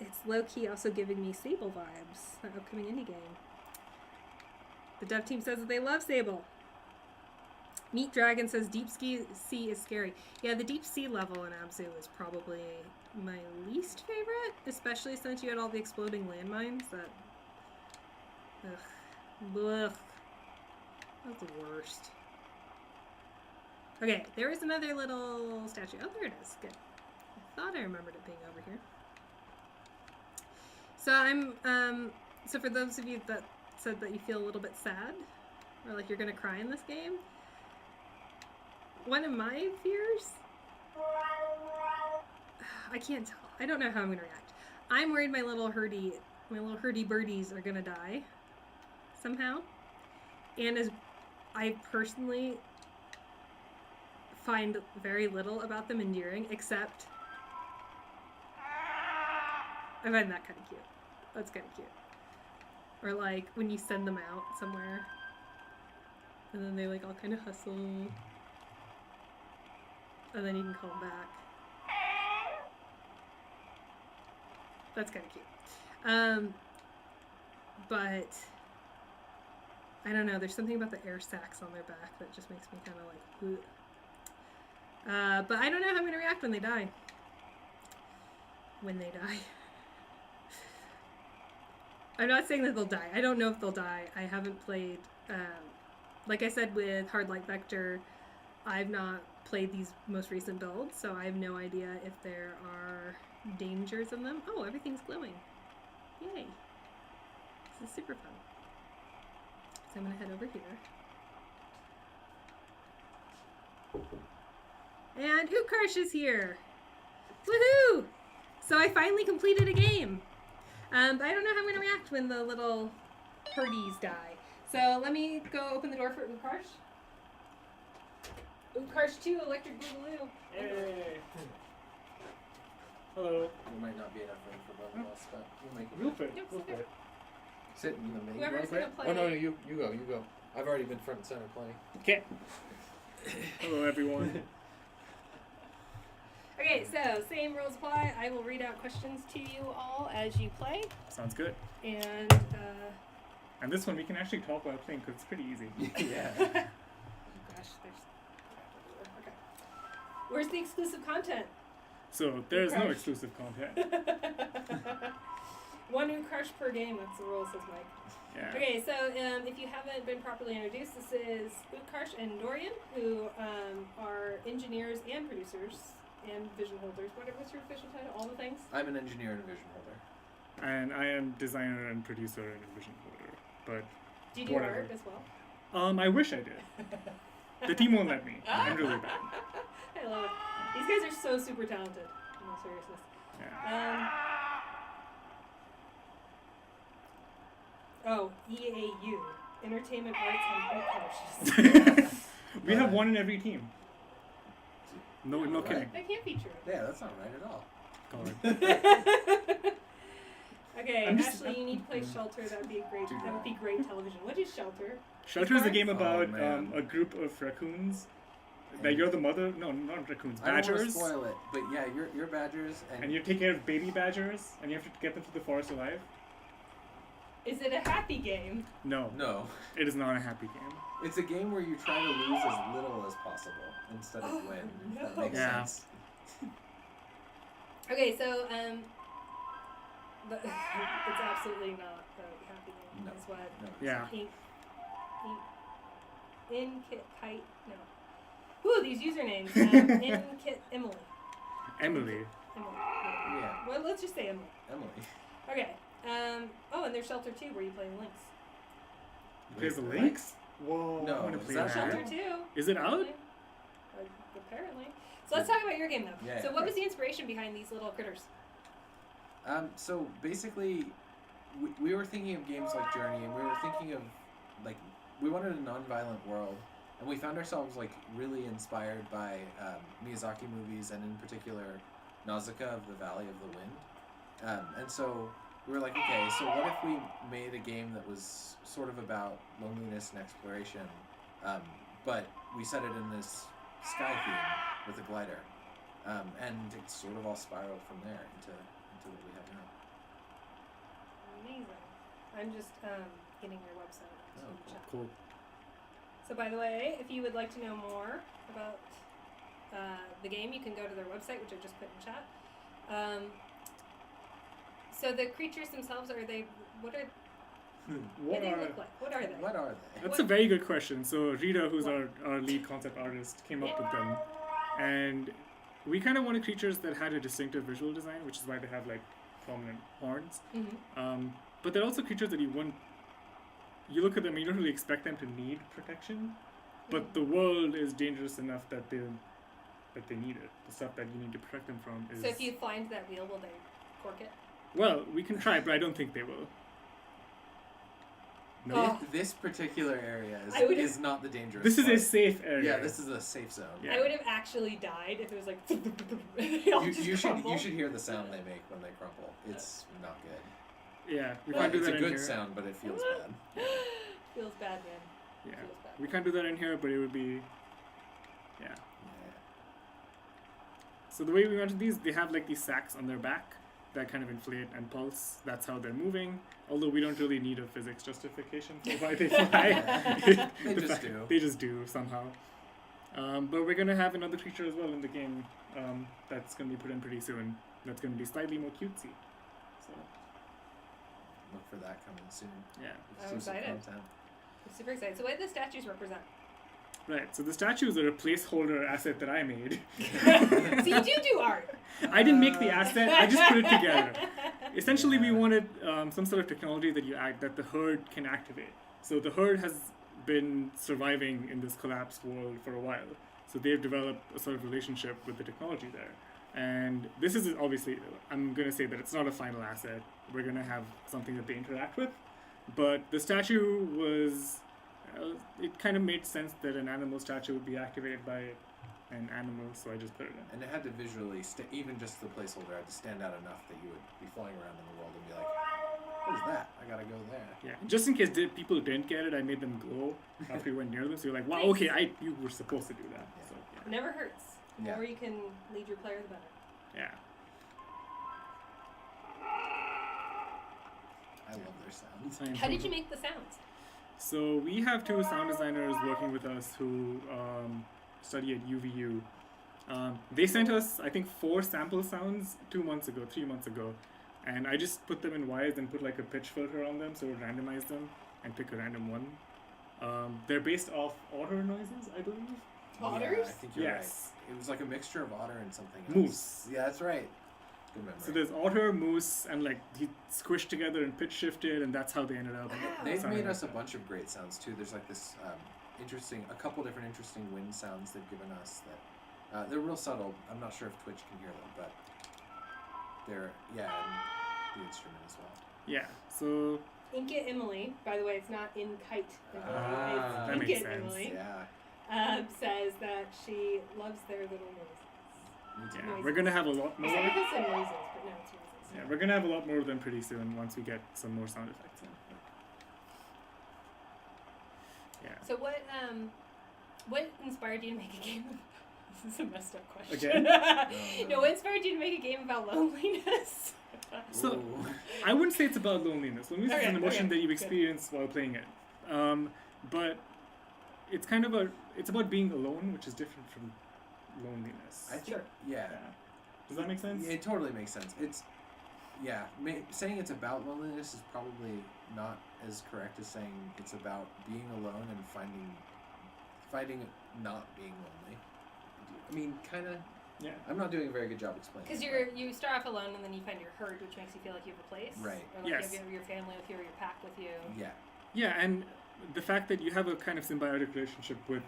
It's low-key also giving me Sable vibes, that upcoming indie game. The dev team says that they love Sable. Meat Dragon says Deep Sea is scary. Yeah, the Deep Sea level in Abzu is probably my least favorite, especially since you had all the exploding landmines that... Ugh. That's the worst. Okay, there is another little statue. Oh, there it is. Good. I thought I remembered it being over here. So so for those of you that said that you feel a little bit sad, or like you're gonna cry in this game, one of my fears, I can't tell. I don't know how I'm gonna react. I'm worried my little hurdy birdies are gonna die somehow. And as I personally find very little about them endearing, except I find that kind of cute. That's kind of cute. Or like when you send them out somewhere and then they like all kind of hustle and then you can call them back. That's kind of cute. But I don't know, there's something about the air sacs on their back that just makes me kind of like, ugh. But I don't know how I'm going to react when they die. When they die. I'm not saying that they'll die. I don't know if they'll die. I haven't played, like I said with Hard Light Vector, I've not played these most recent builds, so I have no idea if there are dangers in them. Oh, everything's glowing. Yay. This is super fun. So I'm going to head over here. And Ukarsh is here! Woohoo! So I finally completed a game. But I don't know how I'm going to react when the little herdies die. So let me go open the door for Ukarsh. Ukarsh 2, Electric Boogaloo.
Hey. Hello.
There might not be enough room for both of us, but we'll make it.
Real fit.
Yep,
Real
sit there.
fit.
Sit in the main
Whoever's
right?
gonna play-
Oh, no, you go. I've already been front and center plenty.
Okay. Hello, everyone.
Okay, so same rules apply. I will read out questions to you all as you play.
Sounds good.
And,
And this one we can actually talk while playing because it's pretty easy.
Yeah.
gosh, there's... Okay. Where's the exclusive content?
So there's no
Crash.
exclusive content.
One Ukarsh per game, that's the rule, says Mike.
Yeah.
Okay, so if you haven't been properly introduced, this is Ukarsh and Dorian, who are engineers and producers and vision holders. What's your official title? All the things?
I'm an engineer and a vision holder.
And I am designer and producer and a vision holder. But
Do you do
whatever.
art as well?
I wish I did. The team won't let me. I'm really bad.
I love it. These guys are so super talented, in all seriousness.
Yeah.
EAU, Entertainment Arts and Ukarshes.
We have one in every team. No
Right.
kidding.
That can't be true.
Yeah, that's not right at all.
God.
Okay,
I'm just-
Ashley, you need to play Shelter. That would be great. That would be great television. What is Shelter?
Shelter is a game
Oh,
about
man.
a group of raccoons. That you're the mother. No, not raccoons.
I don't want to
Badgers.
spoil it, but yeah, you're badgers, and
And you take care of baby badgers, and you have to get them to the forest alive.
Is it a happy game?
No,
No.
it is not a happy game.
It's a game where you try to lose as little as possible instead of win. If that makes
Yeah.
sense.
Okay, so but it's absolutely not a happy game.
No.
Is what
No.
Yeah.
Kite. No. Ooh, these usernames. Kit Emily.
Emily.
Emily.
Yeah.
Well, let's just say Emily.
Emily.
Okay. Oh, and there's Shelter 2 where you play Lynx.
Plays the
Wait,
Lynx? Whoa,
No,
I want to
is
play
that
that.
Shelter
out?
2.
Is it out?
Apparently. Apparently. So let's talk about your game though.
Yeah,
So
yeah.
what was the inspiration behind these little critters?
So basically, we were thinking of games like Journey, and we were thinking of, like, we wanted a non-violent world, and we found ourselves, like, really inspired by Miyazaki movies, and in particular, Nausicaa of the Valley of the Wind. And so we were like, okay, so what if we made a game that was sort of about loneliness and exploration, but we set it in this sky theme with a glider, and it sort of all spiraled from there into what we have now.
Amazing. I'm just getting your website.
Oh,
to check.
Cool.
So by the way, if you would like to know more about the game, you can go to their website, which I just put in chat. So the creatures themselves, what do they
What
look like? What are they?
What are they?
That's a very good question. So Rita, who's our lead concept artist, came up with them, and we kind of wanted creatures that had a distinctive visual design, which is why they have like prominent horns.
Mm-hmm.
But they're also creatures that you look at them, and you don't really expect them to need protection, but the world is dangerous enough that they need it. The stuff that you need to protect them from is.
So if you find that wheel, will they cork it?
Well, we can try, but I don't think they will. No.
Oh.
This particular area
I would've-
is not the dangerous
This is
part.
a safe area.
Yeah, this is a safe zone.
Yeah.
I would have actually died if it was like. They all just
You
crumble.
should hear the sound they make when they crumple. It's not good.
Yeah, we
Well,
can't do
It's
that
a
in
good
here.
sound, but it feels bad.
Feels bad, man.
Yeah,
Feels bad.
we can't do that in here, but it would be. Yeah. So the way we wanted these, they have like these sacks on their back that kind of inflate and pulse. That's how they're moving. Although we don't really need a physics justification for why they fly.
They
The
just
fact-
do.
They just do somehow. But we're gonna have another creature as well in the game. That's gonna be put in pretty soon. That's gonna be slightly more cutesy. So
Look for that coming soon.
yeah.
I'm
Exclusive
excited.
content.
I'm super excited. So what do the statues represent?
Right. So the statues are a placeholder asset that I made.
So you do art.
I didn't make the asset. I just put it together. Essentially, we wanted some sort of technology that the herd can activate. So the herd has been surviving in this collapsed world for a while. So they've developed a sort of relationship with the technology there. And this is obviously, I'm going to say that it's not a final asset. We're going to have something that they interact with. But the statue was, it kind of made sense that an animal statue would be activated by an animal, so I just put it in.
And it had to visually, even just the placeholder had to stand out enough that you would be flying around in the world and be like, what is that? I gotta go there.
Yeah, just in case people didn't get it, I made them glow after we went near them. So you're like, wow, okay, you were supposed to do that. So
Never hurts. The
Yeah.
more you can lead your player, the better.
yeah.
I love their sounds.
I am
How did
so-
you make the sounds?
So we have two sound designers working with us who study at UVU. They sent us, I think, 4 sample sounds 3 months ago, and I just put them in wires and put like a pitch filter on them, so it would randomize them and pick a random one. They're based off otter noises, I believe.
Yeah, I
Otters?
think you're
Yes.
right. It was like a mixture of otter and something else.
Moose.
Yeah, that's right. Good memory.
So there's otter, moose, and like he squished together and pitch shifted, and that's how they ended up.
They've
sounding
made
like
us a
that.
bunch of great sounds too. There's like this a couple different interesting wind sounds they've given us that they're real subtle. I'm not sure if Twitch can hear them, but they're and the instrument as well.
Yeah. So
Inca Emily, by the way, it's not in kite.
Ah,
that
it's
makes
Inca
sense.
Emily,
Yeah.
says that she loves their little noises.
Me too.
yeah,
Noises.
we're gonna have a lot
I
more.
said it's noises, but no, it's noises.
Yeah, we're gonna have a lot more of them pretty soon once we get some more sound effects in. Yeah.
So what inspired you to make a game This is a messed up question.
Again?
No, what inspired you to make a game about loneliness?
So,
Ooh.
I wouldn't say it's about loneliness. Loneliness is
Okay,
an emotion
okay,
that you've
good.
experienced while playing it. But it's kind of it's about being alone, which is different from loneliness.
I think,
Sure.
yeah.
Does that make sense?
It totally makes sense. It's, yeah, saying it's about loneliness is probably not as correct as saying it's about being alone and finding not being lonely. I mean, kind of.
Yeah.
I'm not doing a very good job explaining.
Because
it,
you start off alone and then you find your herd, which makes you feel like you have a place.
Right.
Or like
Yes.
you have your family with you or your pack with you.
but yeah.
Yeah, and the fact that you have a kind of symbiotic relationship with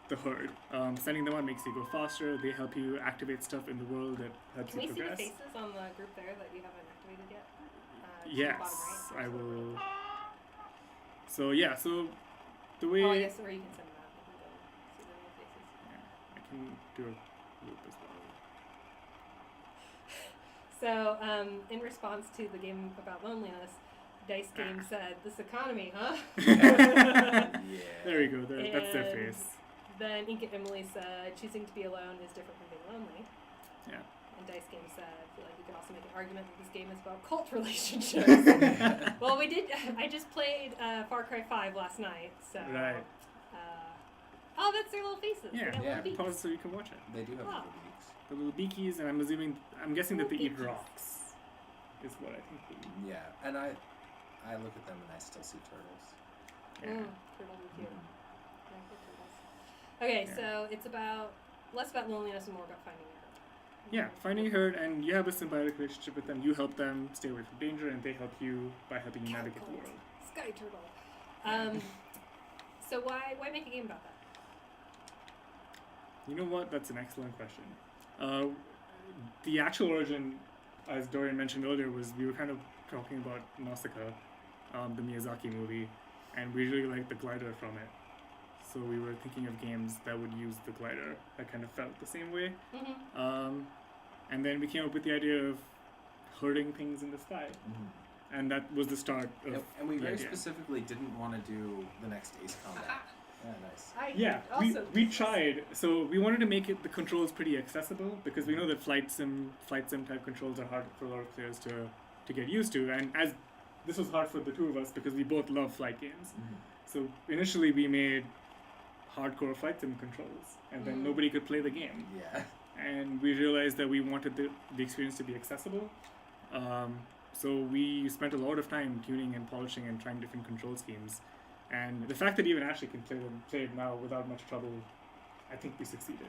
the herd. Sending them on makes you go faster. They help you activate stuff in the world that helps
Can
you
we see the
progress.
faces on the group there that you haven't activated yet? Just in the
Yes,
bottom right.
I will. So yeah, so the way
Oh, I guess, or you can send them out. You can go see their little faces.
yeah, I can do a loop as well.
So, in response to the game about loneliness, Dice Game said, "This economy, huh?"
Yeah.
There we go. That's their
And
face.
Then Ink and Emily said, "Choosing to be alone is different from being lonely."
Yeah.
And Dice Game said, "I feel like you could also make an argument that this game is about cult relationships." Well, we did. I just played Far Cry 5 last night, so.
Right.
Oh, that's their little faces. They
Yeah.
got
Yeah.
little beaks.
Pause so you can watch it.
They do have
Wow.
little beaks.
The little beakies, and I'm guessing that they
Little
eat
beakies.
rocks. Is what I think they eat.
Yeah, and I look at them and I still see turtles.
Yeah.
Turtle with you. Yeah, good turtles. Okay,
Yeah.
so it's less about loneliness and more about finding your herd.
Yeah, finding a herd, and you have a symbiotic relationship with them. You help them stay away from danger, and they help you by helping you navigate the
Cult.
world.
Sky turtle. So why make a game about that?
You know what? That's an excellent question. The actual origin, as Dorian mentioned earlier, was we were kind of talking about Nausicaa, the Miyazaki movie, and we really liked the glider from it. So we were thinking of games that would use the glider that kind of felt the same way.
Mm-hmm.
And then we came up with the idea of herding things in the sky.
Mm-hmm.
And that was the start of
And we
the
very
idea.
specifically didn't want to do the next Ace Combat. Yeah, nice.
Yeah, we tried. So we wanted to make the controls pretty accessible because we know that flight sim type controls are hard for a lot of players to get used to. And as this was hard for the two of us because we both love flight games.
Mm-hmm.
So initially we made hardcore flight sim controls, and then nobody could play the game.
Yeah.
And we realized that we wanted the experience to be accessible. So we spent a lot of time tuning and polishing and trying different control schemes. And the fact that even Ashley can play it now without much trouble, I think we succeeded.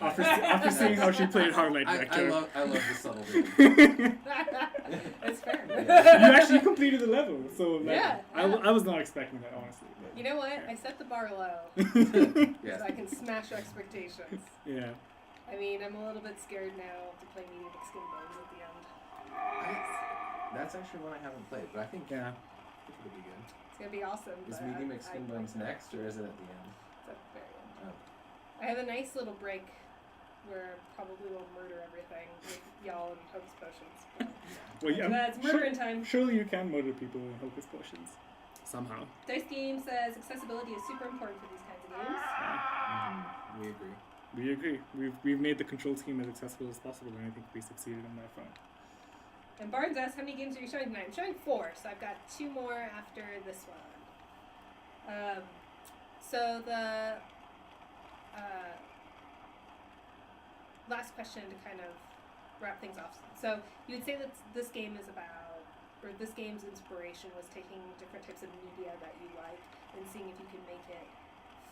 after seeing how she played Hardlight
I
Vector.
love the subtlety.
That's fair.
You actually completed the level, so like,
Yeah.
I was not expecting that, honestly.
You know what? I set the bar low
Yes.
so I can smash expectations.
Yeah.
I mean, I'm a little bit scared now to play Medium Skin Bones at the end.
That's actually one I haven't played, but I think
Yeah.
it'll be good.
It's gonna be awesome.
Is
but
Medium
I
Skin
like
Bones
that.
next, or is it at the end?
It's at the very end.
Oh.
I have a nice little break where I probably will murder everything with y'all and Hocus Potions. But
Well, yeah,
that's murdering time.
Surely you can murder people in Hocus Potions. Somehow.
Dice Game says accessibility is super important for these kinds of games.
Mm-hmm. We agree.
We agree. We've made the control scheme as accessible as possible, and I think we succeeded on that front.
And Barnes asks, how many games are you showing tonight? I'm showing 4, so I've got 2 more after this one. So the last question to kind of wrap things off. So you would say that this game is about, or this game's inspiration was taking different types of media that you like and seeing if you can make it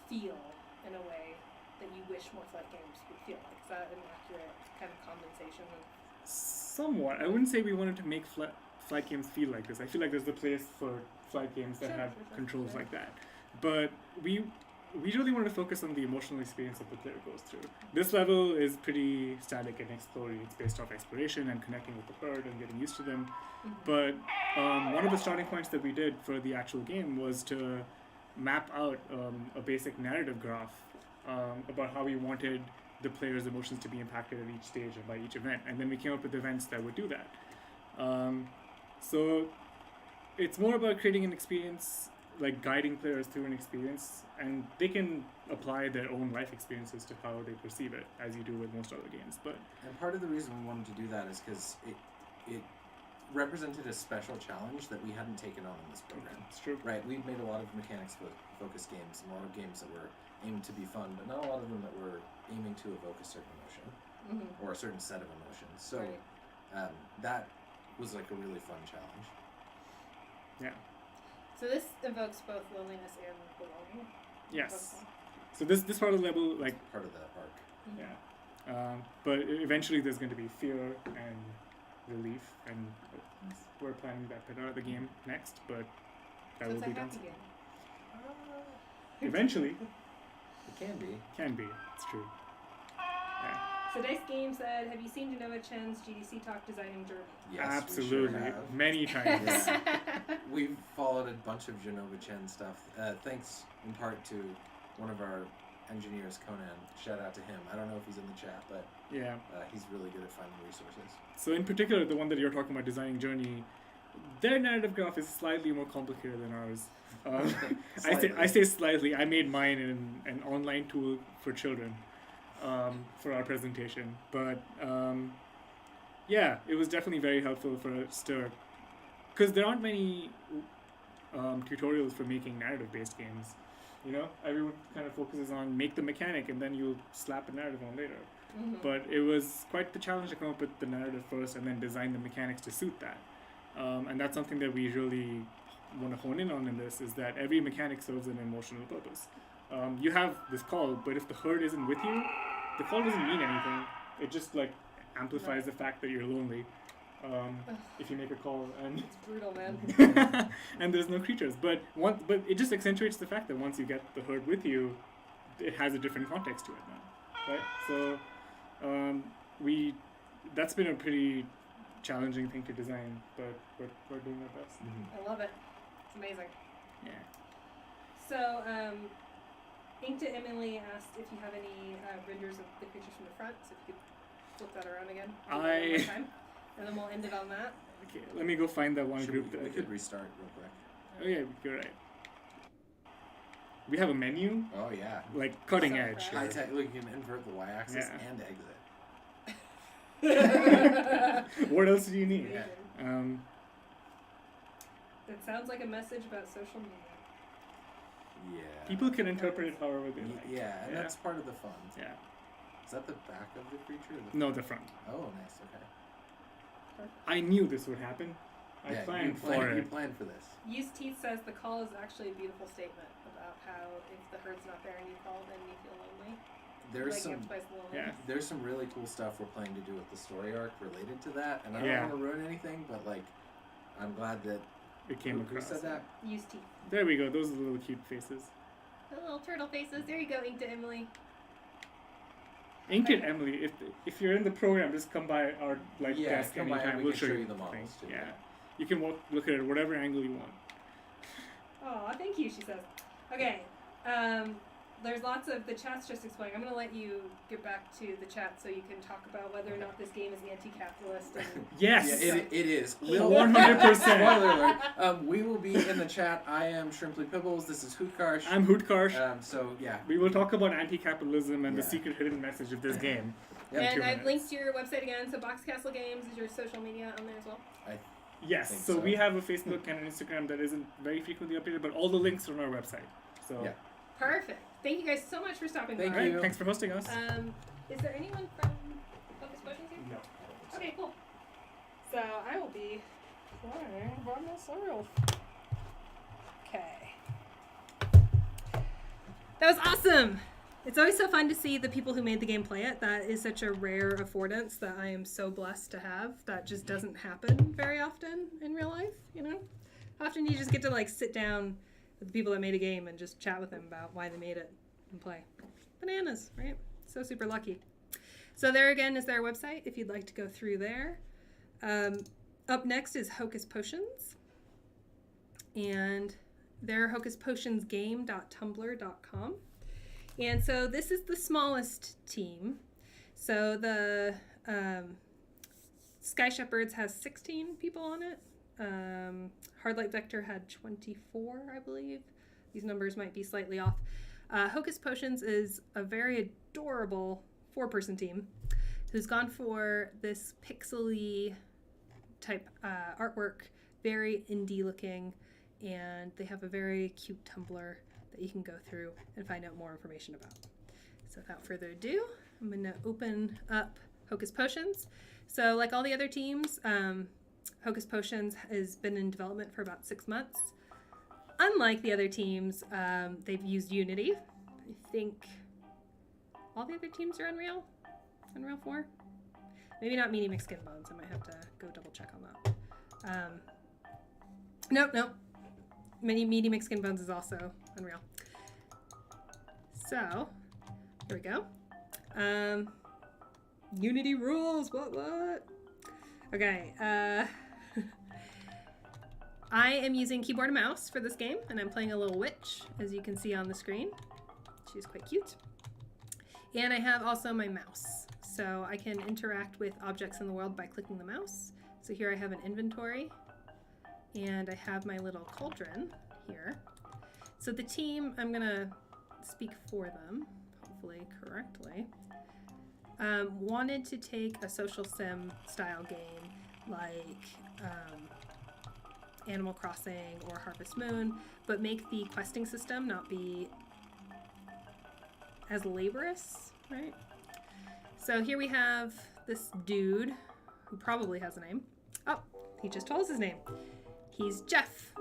feel in a way that you wish more flight games would feel like. Is that an accurate kind of condensation of?
Somewhat. I wouldn't say we wanted to make flight games feel like this. I feel like there's a place for flight games that
Sure,
have
sure.
controls
Yeah.
like that. But we really wanted to focus on the emotional experience that the player goes through. This level is pretty static and exploring. It's based off exploration and connecting with the herd and getting used to them. But one of the starting points that we did for the actual game was to map out a basic narrative graph about how we wanted the player's emotions to be impacted at each stage and by each event. And then we came up with events that would do that. So it's more about creating an experience like guiding players through an experience, and they can apply their own life experiences to how they perceive it, as you do with most other games. But
And part of the reason we wanted to do that is because it represented a special challenge that we hadn't taken on in this program.
it's true.
Right, we've made a lot of mechanics-focused games, and a lot of games that were aimed to be fun, but not a lot of them that were aiming to evoke a certain emotion
Mm-hmm.
or a certain set of emotions. So
Right.
that was like a really fun challenge.
Yeah.
So this evokes both loneliness and belonging.
Yes. So this part of the level, like,
Part of the arc.
yeah. But eventually there's going to be fear and relief, and we're planning that bit out of the game next, but that
So
will
it's
be
a
done
happy
soon.
game.
Eventually.
It can be.
Can be. It's true. Yeah.
So Dice Game said, have you seen Genova Chen's GDC talk designing journey?
Yes,
Absolutely.
we sure have.
Many times.
Yeah. We've followed a bunch of Genova Chen stuff, thanks in part to one of our engineers, Conan. Shout out to him. I don't know if he's in the chat, but
Yeah.
he's really good at finding resources.
So in particular, the one that you're talking about, designing journey, their narrative graph is slightly more complicated than ours. I say slightly. I made mine in an online tool for children for our presentation, but yeah, it was definitely very helpful for us to, because there aren't many tutorials for making narrative-based games. You know, everyone kind of focuses on make the mechanic and then you'll slap a narrative on later.
Mm-hmm.
But it was quite the challenge to come up with the narrative first and then design the mechanics to suit that. And that's something that we really want to hone in on in this, is that every mechanic serves an emotional purpose. You have this call, but if the herd isn't with you, the call doesn't mean anything. It just like amplifies the fact that you're lonely. If you make a call and
It's brutal, man.
and there's no creatures, but it just accentuates the fact that once you get the herd with you, it has a different context to it now, right? So that's been a pretty challenging thing to design, but we're doing our best.
I love it. It's amazing.
Yeah.
So, Inked Emily asked if you have any renders of the creatures from the front, so if you could flip that around again. Do that one more time, and then we'll end it on that.
Okay, let me go find that one group.
We could restart real quick.
Oh yeah, you're right. We have a menu,
Oh yeah.
like cutting
So
edge.
proud.
High tech. Look, you can invert the y-axis
Yeah.
and exit.
What else do you need?
Amazing. That sounds like a message about social media.
Yeah.
People can interpret it however they like.
Yeah, and that's part of the fun.
Yeah.
Is that the back of the creature? Or the
No, the front.
Oh, nice. Okay.
I knew this would happen. I
Yeah,
planned for
You
it.
planned for this.
Used Teeth says the call is actually a beautiful statement about how if the herd's not there and you call, then you feel lonely.
There's
like you have
some.
twice the
Yeah.
loneliness.
There's some really cool stuff we're planning to do with the story arc related to that, and I
Yeah.
don't want to ruin anything, but like, I'm glad that
It came
who
across.
said that.
Used Teeth.
There we go. Those are the little cute faces.
The little turtle faces. There you go, Inked Emily.
Inked It Emily, if you're in the program, just come by our desk
come by and
anytime.
we
We'll
can
show
show
you
you the models
things.
too.
Yeah, you can look at it whatever angle you want.
Oh, thank you, she says. Okay, there's lots of, the chat's just explaining. I'm going to let you get back to the chat so you can talk about whether or not this game is anti-capitalist. And
Yes.
Yeah, it is.
100%.
Spoiler alert. We will be in the chat. I am Shrimply Pibbles. This is Hootkarsh.
I'm Hootkarsh.
So yeah.
We will talk about anti-capitalism and the
Yeah.
secret hidden message of this game.
Yep.
and
2
I've
minutes.
linked to your website again, so Box Castle Games is your social media on there as well.
Yes.
think
So
so.
we have a Facebook and an Instagram that isn't very frequently updated, but all the links are on our website. So
Yeah.
Perfect. Thank you guys so much for stopping
Thank
by.
all right,
you.
thanks for hosting us.
Is there anyone from Focus Potions here?
No.
Okay, cool. So I will be playing by myself. Okay. That was awesome! It's always so fun to see the people who made the game play it. That is such a rare affordance that I am so blessed to have. That just doesn't happen very often in real life, you know? Often you just get to like sit down with the people that made a game and just chat with them about why they made it and play. Bananas, right? So super lucky. So there again is their website if you'd like to go through there. Up next is Hocus Potions. And they're hocuspotionsgame.tumblr.com. And so this is the smallest team. So the Sky Shepherds has 16 people on it. Hard Light Vector had 24, I believe. These numbers might be slightly off. Hocus Potions is a very adorable 4-person team who's gone for this pixely type artwork, very indie looking, and they have a very cute Tumblr that you can go through and find out more information about. So without further ado, I'm going to open up Hocus Potions. So like all the other teams, Hocus Potions has been in development for about 6 months. Unlike the other teams, they've used Unity. I think all the other teams are Unreal 4. Maybe not Medium Skin Bones. I might have to go double check on that. Nope. Medium Skin Bones is also Unreal. So here we go. Unity rules. What? Okay. I am using keyboard and mouse for this game, and I'm playing a little witch, as you can see on the screen. She's quite cute. And I have also my mouse, so I can interact with objects in the world by clicking the mouse. So here I have an inventory, and I have my little cauldron here. So the team, I'm gonna speak for them, hopefully correctly, wanted to take a social sim style game like Animal Crossing or Harvest Moon, but make the questing system not be as laborious, right? So here we have this dude who probably has a name. Oh, he just told us his name. He's Jeff,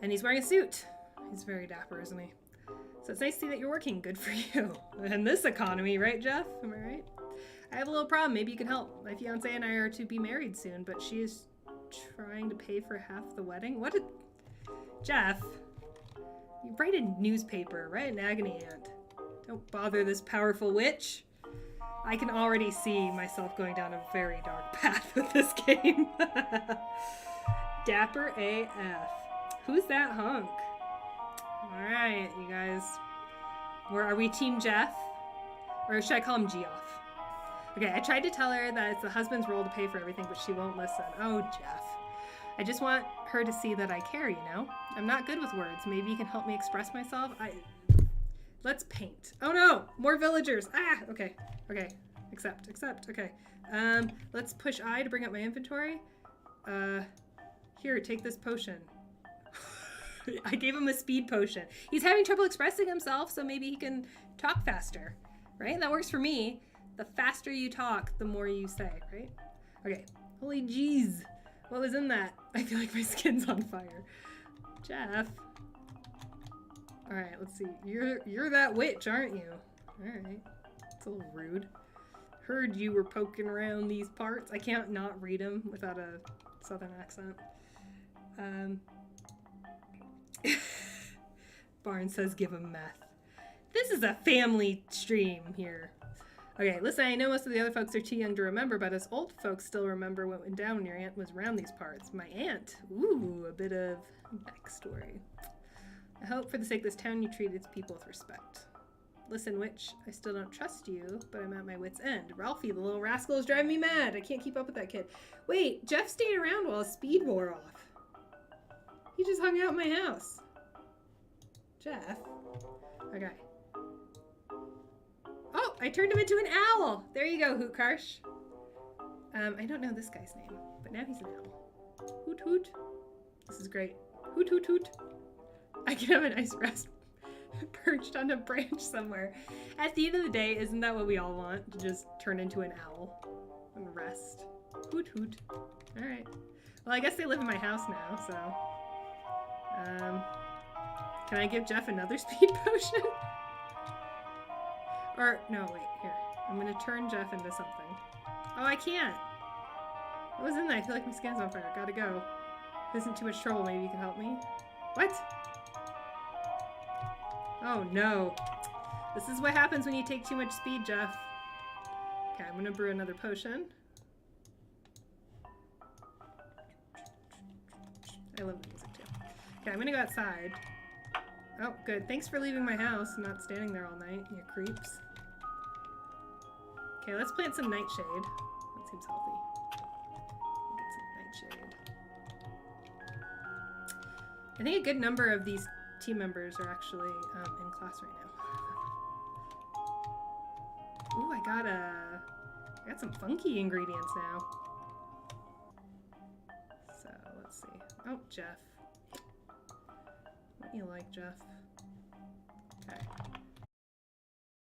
and he's wearing a suit. He's very dapper, isn't he? So it's nice to see that you're working. Good for you. In this economy, right, Jeff? Am I right? I have a little problem. Maybe you can help. My fiance and I are to be married soon, but she is trying to pay for half the wedding. What did... Jeff, you write a newspaper, write an agony aunt. Don't bother this powerful witch. I can already see myself going down a very dark path with this game. Dapper AF. Who's that hunk? Alright, you guys. Are we Team Jeff? Or should I call him Geoff? Okay, I tried to tell her that it's the husband's role to pay for everything, but she won't listen. Oh, Jeff. I just want her to see that I care, you know? I'm not good with words. Maybe you can help me express myself? Let's paint. Oh no! More villagers! Ah! Okay. Accept. Okay. Let's push I to bring up my inventory. Here, take this potion. I gave him a speed potion. He's having trouble expressing himself, so maybe he can talk faster. Right? That works for me. The faster you talk, the more you say, right? Okay. Holy jeez. What was in that? I feel like my skin's on fire. Jeff. Alright, let's see. You're that witch, aren't you? Alright. It's a little rude. Heard you were poking around these parts. I can't not read them without a southern accent. Barnes says give him meth. This is a family stream here. Okay, listen, I know most of the other folks are too young to remember, but us old folks still remember what went down when your aunt was around these parts. My aunt? Ooh, a bit of backstory. I hope for the sake of this town you treat its people with respect. Listen, witch, I still don't trust you, but I'm at my wit's end. Ralphie, the little rascal, is driving me mad. I can't keep up with that kid. Wait, Jeff stayed around while his speed wore off. He just hung out in my house. Jeff? Okay. Oh, I turned him into an owl. There you go, Hootkarsh. I don't know this guy's name, but now he's an owl. Hoot hoot. This is great. Hoot hoot hoot. I can have a nice rest perched on a branch somewhere. At the end of the day, isn't that what we all want? To just turn into an owl and rest. Hoot hoot. Alright. Well, I guess they live in my house now, so... can I give Jeff another speed potion? Or, no, wait, here. I'm gonna turn Jeff into something. Oh, I can't! What was in there? I feel like my skin's on fire. Gotta go. If it isn't too much trouble, maybe you can help me? What? Oh, no. This is what happens when you take too much speed, Jeff. Okay, I'm gonna brew another potion. I love the music, too. Okay, I'm gonna go outside. Oh, good. Thanks for leaving my house and not standing there all night, you creeps. Okay, let's plant some nightshade. That seems healthy. Get some nightshade. I think a good number of these team members are actually in class right now. Ooh, I got some funky ingredients now. So let's see. Oh, Jeff. What do you like, Jeff? Okay.